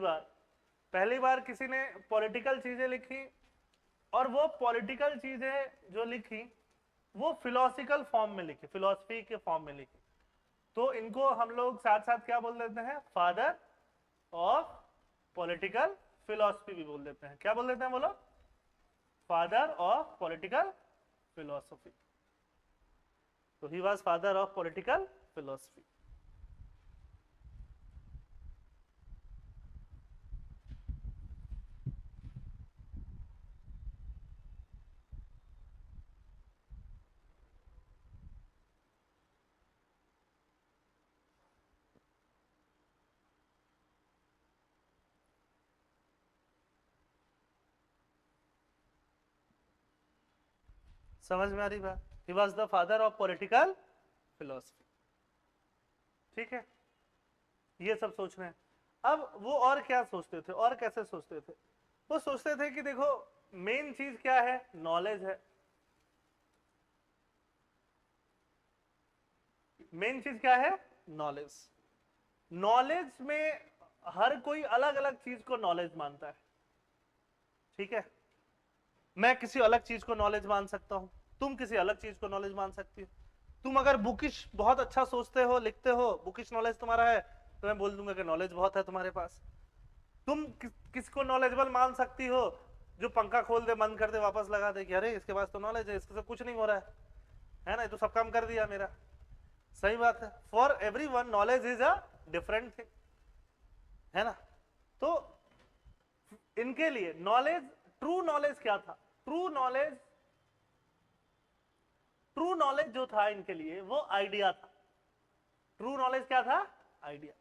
बार किसी ने पॉलिटिकल चीजें लिखी, और वो पॉलिटिकल चीजें जो लिखी वो फिलोसफिकल फॉर्म में लिखी, फिलोसफी के फॉर्म में लिखी। तो इनको हम लोग साथ साथ क्या बोल देते हैं, फादर ऑफ पॉलिटिकल फिलोसफी भी बोल देते हैं। क्या बोल देते हैं बोलो, फादर ऑफ पॉलिटिकल फिलोसफी। तो he was father of political philosophy. समझ में आ रही बात, he was the father of political philosophy, ठीक है, ये सब सोच रहे हैं। अब वो और क्या सोचते थे, और कैसे सोचते थे, वो सोचते थे कि देखो मेन चीज क्या है, नॉलेज है, मेन चीज क्या है, नॉलेज। नॉलेज में हर कोई अलग अलग चीज को नॉलेज मानता है, ठीक है, मैं किसी अलग चीज को नॉलेज मान सकता हूं, तुम किसी अलग चीज को नॉलेज मान सकती हो। तुम अगर बुकिश बहुत अच्छा सोचते हो, लिखते हो, बुकिश नॉलेज तुम्हारा है, तो मैं बोल दूंगा कि नॉलेज बहुत है तुम्हारे पास। तुम किसको नॉलेजेबल मान सकती हो, जो पंखा खोल दे, बंद कर दे, वापस लगा दे कि अरे इसके पास तो नॉलेज है, इसके से कुछ नहीं हो रहा है ना, ये तो सब काम कर दिया मेरा। सही बात है, for every one knowledge is a different thing, है ना। तो इनके लिए नॉलेज, ट्रू नॉलेज क्या था, ट्रू नॉलेज जो था इनके लिए वो आइडिया था। ट्रू नॉलेज क्या था, आइडिया,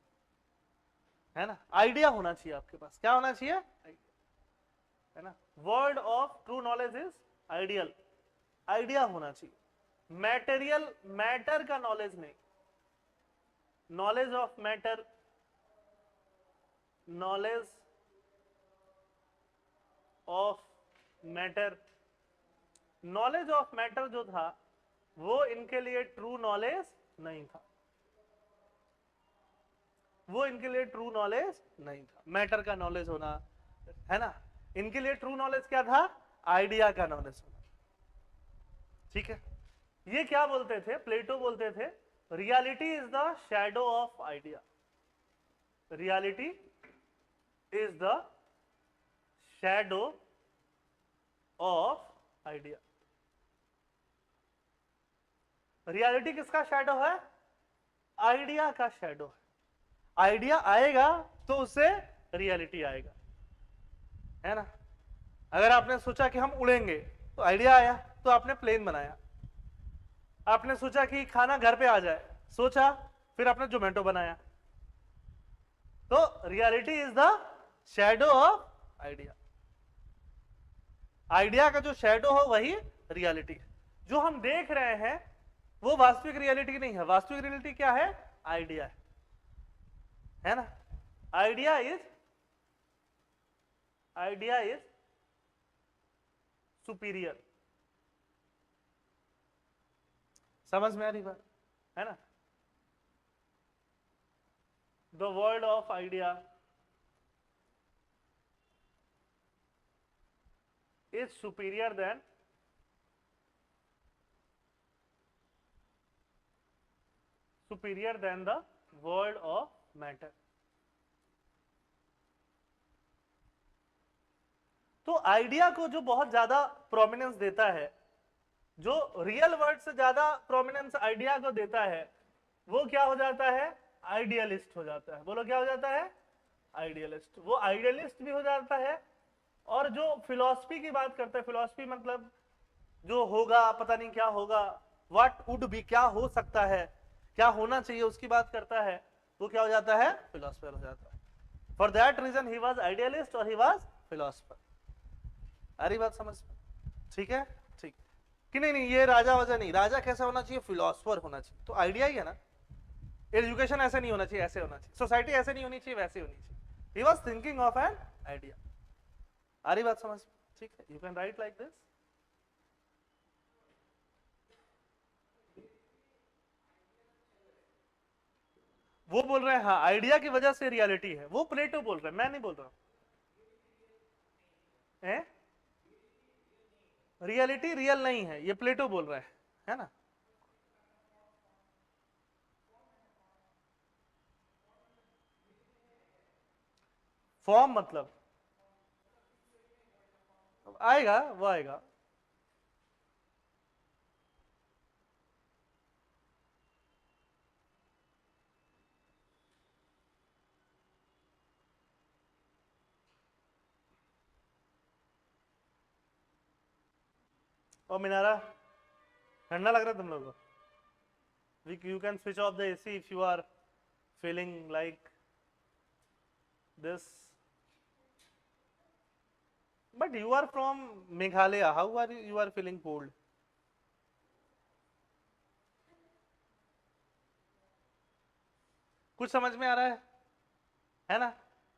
है ना। आइडिया होना चाहिए आपके पास, क्या होना चाहिए, है ना। Word of true knowledge is ideal, idea होना चाहिए, मैटेरियल, मैटर का नॉलेज नहीं, knowledge of matter, knowledge of matter, knowledge of matter जो था वो इनके लिए ट्रू नॉलेज नहीं था, वो इनके लिए ट्रू नॉलेज नहीं था, मैटर का नॉलेज होना, है ना। इनके लिए ट्रू नॉलेज क्या था, आइडिया का नॉलेज होना, ठीक है। ये क्या बोलते थे, प्लेटो बोलते थे reality is the shadow of idea, reality is the shadow of idea. Reality किसका शैडो है, आइडिया का शैडो है। आइडिया आएगा तो उससे रियलिटी आएगा, है ना। अगर आपने सोचा कि हम उड़ेंगे तो आइडिया आया, तो आपने प्लेन बनाया। आपने सोचा कि खाना घर पे आ जाए, सोचा, फिर आपने जोमेटो बनाया। तो reality is the shadow of idea, idea का जो शैडो हो वही रियलिटी है। जो हम देख रहे हैं वो वास्तविक रियलिटी नहीं है, वास्तविक रियलिटी क्या है, आइडिया है ना। आइडिया इज सुपीरियर, समझ में आ रही बात, है ना। The world of idea is superior than the world of matter. तो आइडिया को जो बहुत ज्यादा प्रोमिनेंस देता है, जो रियल वर्ल्ड से ज्यादा प्रोमिनेंस आइडिया को देता है, वो क्या हो जाता है, आइडियलिस्ट हो जाता है। बोलो क्या हो जाता है, आइडियलिस्ट। वो आइडियलिस्ट भी हो जाता है, और जो फिलॉसफी की बात करता है, फिलॉसफी मतलब जो होगा, पता नहीं क्या होगा, व्हाट वुड बी, क्या हो सकता है, क्या होना चाहिए, उसकी बात करता है, वो क्या हो जाता है, फिलोसफर हो जाता है। For that reason he was idealist और ही वाज फिलोसफर। आ रही बात समझ, ठीक है, ठीक कि नहीं ये राजा वजह नहीं, राजा कैसा होना चाहिए, फिलोसफर होना चाहिए। तो आइडिया ही है ना। एजुकेशन ऐसे नहीं होना चाहिए, ऐसे होना चाहिए। सोसाइटी ऐसे नहीं होनी चाहिए, वैसे होनी चाहिए। He was thinking of an idea. आ रही बात समझ? ठीक है, you can write like this. वो बोल रहे हैं हाँ आइडिया की वजह से रियलिटी है, वो प्लेटो बोल रहे हैं, मैं नहीं बोल रहा हूं। रियलिटी रियल नहीं है, ये प्लेटो बोल रहा है ना। फॉर्म मतलब आएगा, वो आएगा। और मिनारा ठंडा लग रहा है तुम लोगों को? You can switch off the AC if you are feeling like this. But you are from Meghalaya. How are you are feeling cold? कुछ समझ में आ रहा है ना?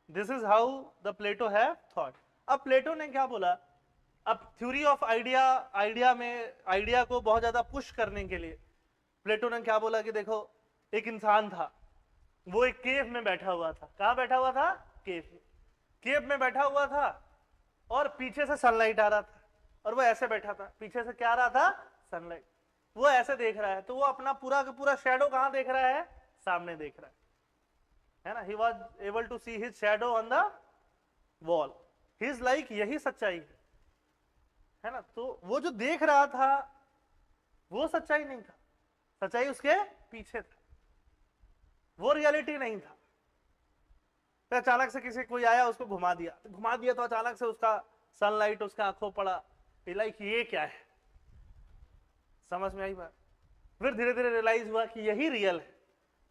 This is how the Plato have thought. अब प्लेटो ने क्या बोला? अब थ्योरी ऑफ आइडिया में आइडिया को बहुत ज्यादा पुश करने के लिए प्लेटो ने क्या बोला कि देखो एक इंसान था, वो एक केव में बैठा हुआ था। कहां बैठा हुआ था? केव में बैठा हुआ था और पीछे से सनलाइट आ रहा था और वो ऐसे बैठा था, पीछे से क्या आ रहा था? सनलाइट। वो ऐसे देख रहा है तो वो अपना पूरा का पूरा शैडो कहां देख रहा है? सामने देख रहा है ना। He was able to see his shadow on the wall. He is like, यही सच्चाई है ना। तो वो जो देख रहा था वो सच्चाई नहीं था, सच्चाई उसके पीछे था, वो रियलिटी नहीं था। तो अचानक से किसी कोई आया उसको घुमा दिया तो अचानक से उसका सनलाइट उसका आंखों पड़ा, लाइक ये क्या है? समझ में आई बात? फिर धीरे धीरे रियलाइज हुआ कि यही रियल है।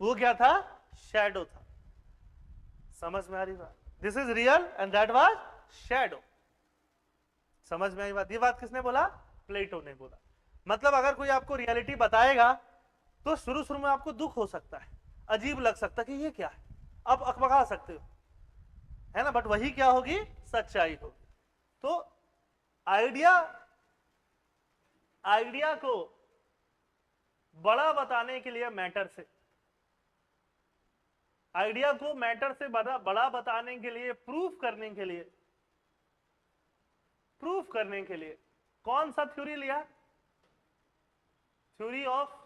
वो क्या था? शैडो था। समझ में आ रही बात? This is real and that was shadow. समझ में आई बात? ये बात किसने बोला? प्लेटो ने बोला। मतलब अगर कोई आपको रियलिटी बताएगा तो शुरू शुरू में आपको दुख हो सकता है, अजीब लग सकता है कि ये क्या है, आप अकबका सकते हो, है ना। बट वही क्या होगी? सच्चाई होगी। तो आइडिया को बड़ा बताने के लिए मैटर से, आइडिया को मैटर से बड़ा बताने के लिए, प्रूफ करने के लिए कौन सा थ्योरी लिया? थ्योरी ऑफ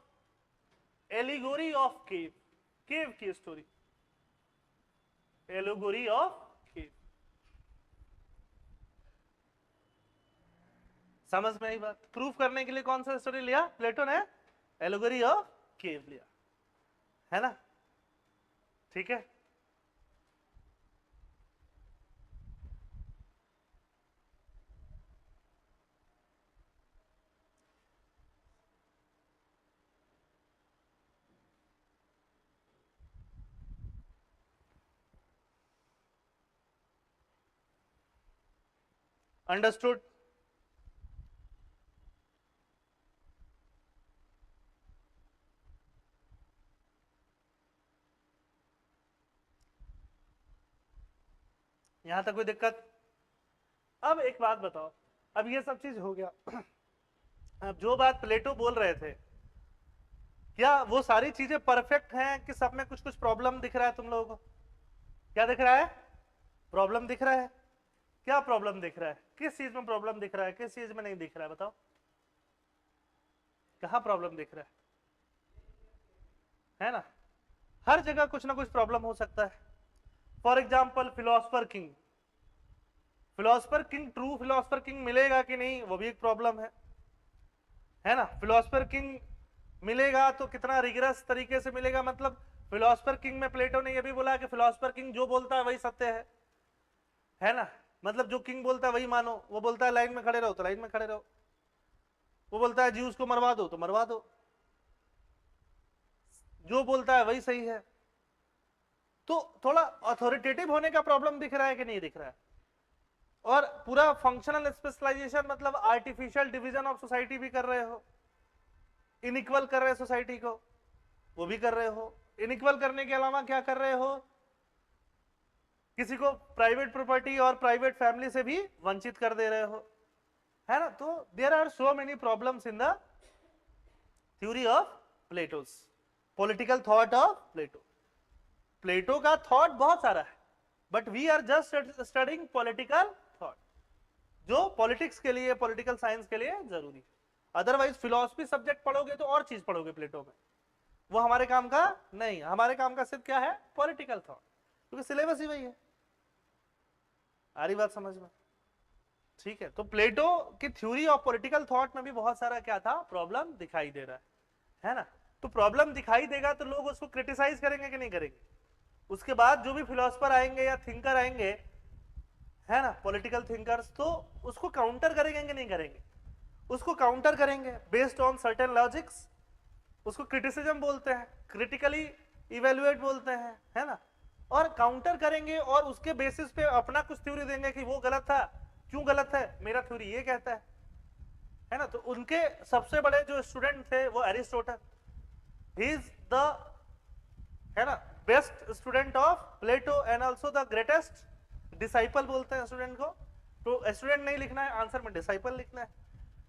एलिगोरी ऑफ केव की स्टोरी, एलिगोरी ऑफ केव। समझ में आई बात? प्रूफ करने के लिए कौन सा स्टोरी लिया प्लेटो ने? एलिगोरी ऑफ केव लिया, है ना। ठीक है। अंडरस्टूड? यहां तक कोई दिक्कत? अब एक बात बताओ, अब ये सब चीज हो गया, अब जो बात प्लेटो बोल रहे थे, क्या वो सारी चीजें परफेक्ट हैं कि सब में कुछ कुछ प्रॉब्लम दिख रहा है तुम लोगों को? क्या दिख रहा है? प्रॉब्लम दिख रहा है। क्या प्रॉब्लम दिख रहा है? किस चीज में प्रॉब्लम दिख रहा है, किस चीज में नहीं दिख रहा है? बताओ कहां प्रॉब्लम दिख रहा है ना। हर जगह कुछ ना कुछ प्रॉब्लम हो सकता है। For example philosopher king, true philosopher king मिलेगा कि नहीं, वो भी एक प्रॉब्लम है ना। फिलोसफर किंग मिलेगा तो कितना रिगरस तरीके से मिलेगा, मतलब फिलोसफर किंग में प्लेटो ने यह भी बोला कि फिलोसफर किंग जो बोलता है वही सत्य है ना। मतलब जो किंग बोलता है वही मानो। वो बोलता है लाइन में खड़े रहो तो लाइन में खड़े रहो, वो बोलता है ज्यूस को मरवा दो तो मरवा दो, जो बोलता है वही सही है। तो थोड़ा अथॉरिटेटिव होने का प्रॉब्लम दिख रहा है कि नहीं दिख रहा है? और पूरा फंक्शनल स्पेशलाइजेशन मतलब आर्टिफिशियल डिवीजन ऑफ सोसाइटी भी कर रहे हो, इनइक्वल कर रहे हो सोसाइटी को, वो भी कर रहे हो। इनइक्वल करने के अलावा क्या कर रहे हो? किसी को प्राइवेट प्रॉपर्टी और प्राइवेट फैमिली से भी वंचित कर दे रहे हो, है ना। तो there are so many problems in the theory of Plato's, political thought of Plato. Plato का थॉट बहुत सारा है, but we are just studying political thought, जो पॉलिटिक्स के लिए, पॉलिटिकल साइंस के लिए जरूरी है। अदरवाइज फिलोसफी सब्जेक्ट पढ़ोगे तो और चीज पढ़ोगे प्लेटो में, वो हमारे काम का नहीं। हमारे काम का सिर्फ क्या है, पॉलिटिकल थॉट, क्योंकि सिलेबस ही वही है। आ रही बात समझ में? ठीक है। तो प्लेटो की थ्योरी ऑफ पॉलिटिकल थॉट में भी बहुत सारा क्या था, प्रॉब्लम दिखाई दे रहा है ना। तो प्रॉब्लम दिखाई देगा तो लोग उसको क्रिटिसाइज करेंगे कि नहीं करेंगे। उसके बाद जो भी फिलोसफर आएंगे या थिंकर आएंगे, है ना, पॉलिटिकल थिंकर्स, तो उसको काउंटर करेंगे कि नहीं करेंगे? उसको काउंटर करेंगे बेस्ड ऑन सर्टेन लॉजिक्स। उसको क्रिटिसिज्म बोलते हैं, क्रिटिकली इवेल्युएट बोलते हैं, है ना। और काउंटर करेंगे और उसके बेसिस पे अपना कुछ थ्योरी देंगे कि वो गलत था, क्यों गलत है, मेरा थ्योरी ये कहता है ना। तो उनके सबसे बड़े जो स्टूडेंट थे वो एरिस्टोटल, ही इज द, है ना, best student of Plato and also the greatest disciple बोलते हैं स्टूडेंट को। तो स्टूडेंट नहीं लिखना है आंसर में, डिसाइपल लिखना है।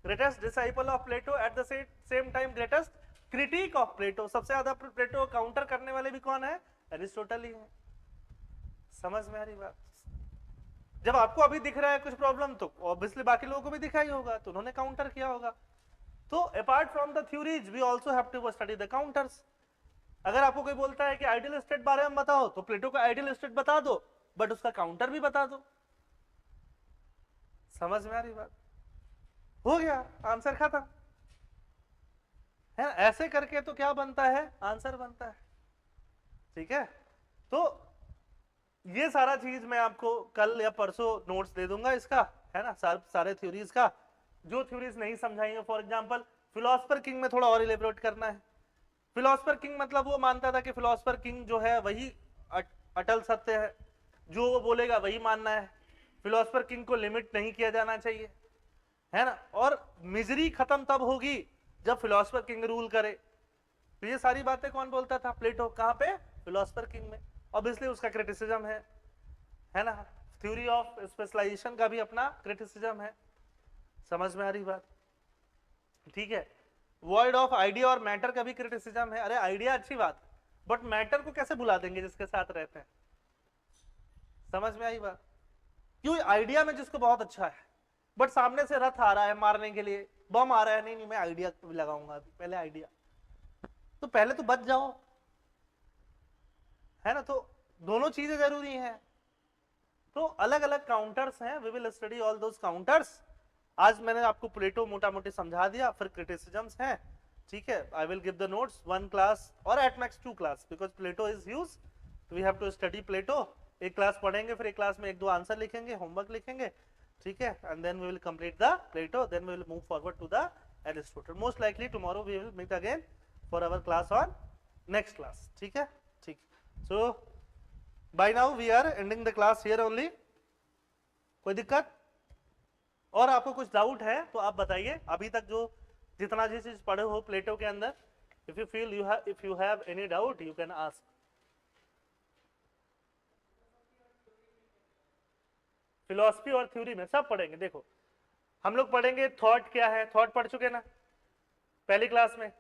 Greatest disciple of Plato, at the same time greatest critic of Plato. सबसे ज्यादा प्लेटो काउंटर करने वाले भी कौन है, एरिस्टोटल ही है। समझ में आ रही बात? जब आपको अभी दिख रहा है कुछ प्रॉब्लम, तो ऑब्वियसली बाकी लोगों को भी दिखा ही होगा, तो उन्होंने काउंटर किया होगा। तो apart from the theories we also have to study the counters. अगर आपको कोई बोलता है कि आइडियल स्टेट बारे में बताओ, तो प्लेटो का आइडियल स्टेट बता दो, बट उसका काउंटर भी बता दो। समझ में आ रही बात? हो गया, आंसर खत्म, है। ऐसे करके तो क्या बनता है, आंसर बनता है। ठीक है। तो ये सारा चीज मैं आपको कल या परसों नोट्स दे दूंगा इसका, है ना, सारे थ्योरीज का। जो थ्योरीज नहीं समझाएंगे, फॉर एग्जांपल फिलोसफर किंग में थोड़ा और इलेबोरेट करना है। फिलोसफर किंग मतलब वो मानता था कि फिलोसफर किंग जो है वही अटल सत्य है, जो वो बोलेगा वही मानना है। फिलोसफर किंग को लिमिट नहीं किया जाना चाहिए, है ना। और मिजरी खत्म तब होगी जब फिलोसफर किंग रूल करे। तो ये सारी बातें कौन बोलता था, प्लेटो। कहां पे, फिलोसफर किंग में। ऑब्वियसली उसका क्रिटिसिज्म है ना। थ्योरी ऑफ स्पेशलाइजेशन का भी अपना क्रिटिसिज्म है। समझ में आ रही बात? ठीक है। वर्ड ऑफ आइडिया और मैटर का भी क्रिटिसिज्म है। अरे आइडिया अच्छी बात, बट मैटर को कैसे भुला देंगे जिसके साथ रहते हैं? समझ में आई बात? क्यों, आइडिया में जिसको बहुत अच्छा है, बट सामने से रथ आ रहा है मारने के लिए, बम आ रहा है, नहीं मैं आइडिया लगाऊंगा अभी, पहले आइडिया। तो पहले तो बच जाओ, है ना। तो दोनों चीजें जरूरी हैं। तो अलग अलग काउंटर्स हैं, we will study all those counters. आज मैंने आपको प्लेटो मोटा मोटी समझा दिया, फिर क्रिटिसिज्म्स हैं। ठीक है। I will give the notes 1 class और at max 2 class, because Plato is huge, we have to study Plato. एक क्लास पढ़ेंगे, फिर एक क्लास में 1-2 आंसर लिखेंगे, होमवर्क लिखेंगे। ठीक है। And then we will complete the Plato, then we will move forward to the Aristotle. Most likely tomorrow we will meet again for our class on next class. ठीक है। ठीक। So bye now we are ending the class here only. कोई दिक्कत और आपको कुछ doubt है तो आप बताइए। अभी तक जो जितना भी चीज पढ़े हो प्लेटो के अंदर, if you feel if you have any doubt you can ask. Philosophy और थ्योरी में सब पढ़ेंगे। देखो हम लोग पढ़ेंगे थॉट क्या है, थॉट पढ़ चुके ना पहली क्लास में।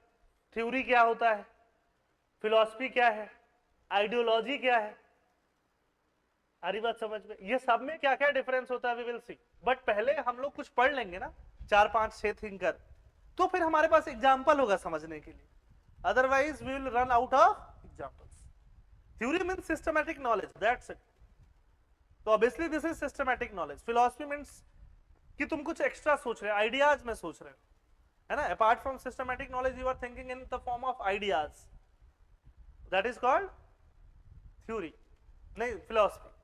थ्योरी क्या होता है, फिलॉसफी क्या है, आइडियोलॉजी क्या है। सारी बात समझ में? ये सब में क्या क्या डिफरेंस होता है वी विल सी। बट पहले हम लोग कुछ पढ़ लेंगे ना, 4-5-6 थिंकर, तो फिर हमारे पास एग्जाम्पल होगा समझने के लिए। Otherwise we will run out of examples. Theory means systematic knowledge, that's it. तो obviously this is systematic knowledge. Philosophy means कि तुम कुछ एक्स्ट्रा सोच रहे हो, आइडियाज में सोच रहे हो, है ना। Apart from systematic knowledge you are thinking in the form of ideas, that is called theory, नहीं फिलॉसफी।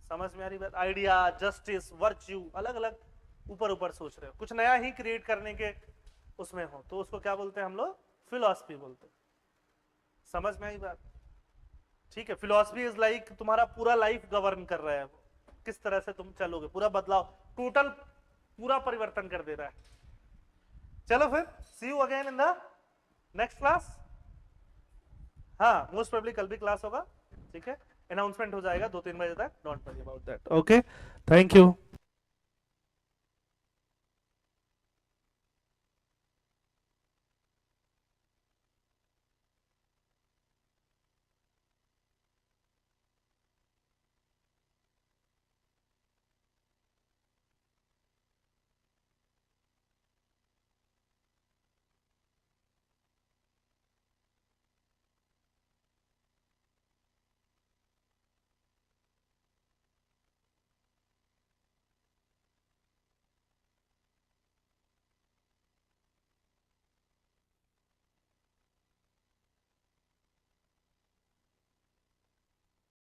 समझ में आ रही बात? आइडिया, जस्टिस, वर्च्यू, अलग अलग ऊपर ऊपर सोच रहे हो, कुछ नया ही क्रिएट करने के उसमें हो, तो उसको क्या बोलते हैं हम लोग, फिलॉसफी बोलते हैं। समझ में आई बात? ठीक है। फिलॉसफी इज लाइक तुम्हारा पूरा लाइफ गवर्न कर रहा है, किस तरह से तुम चलोगे, पूरा बदलाव, टोटल पूरा परिवर्तन कर दे रहा है। चलो फिर see you again in the next class. हाँ मोस्ट प्रोबेबली कल भी क्लास होगा। ठीक है। अनाउंसमेंट हो जाएगा 2-3 बजे तक, don't worry about that. Okay, thank you.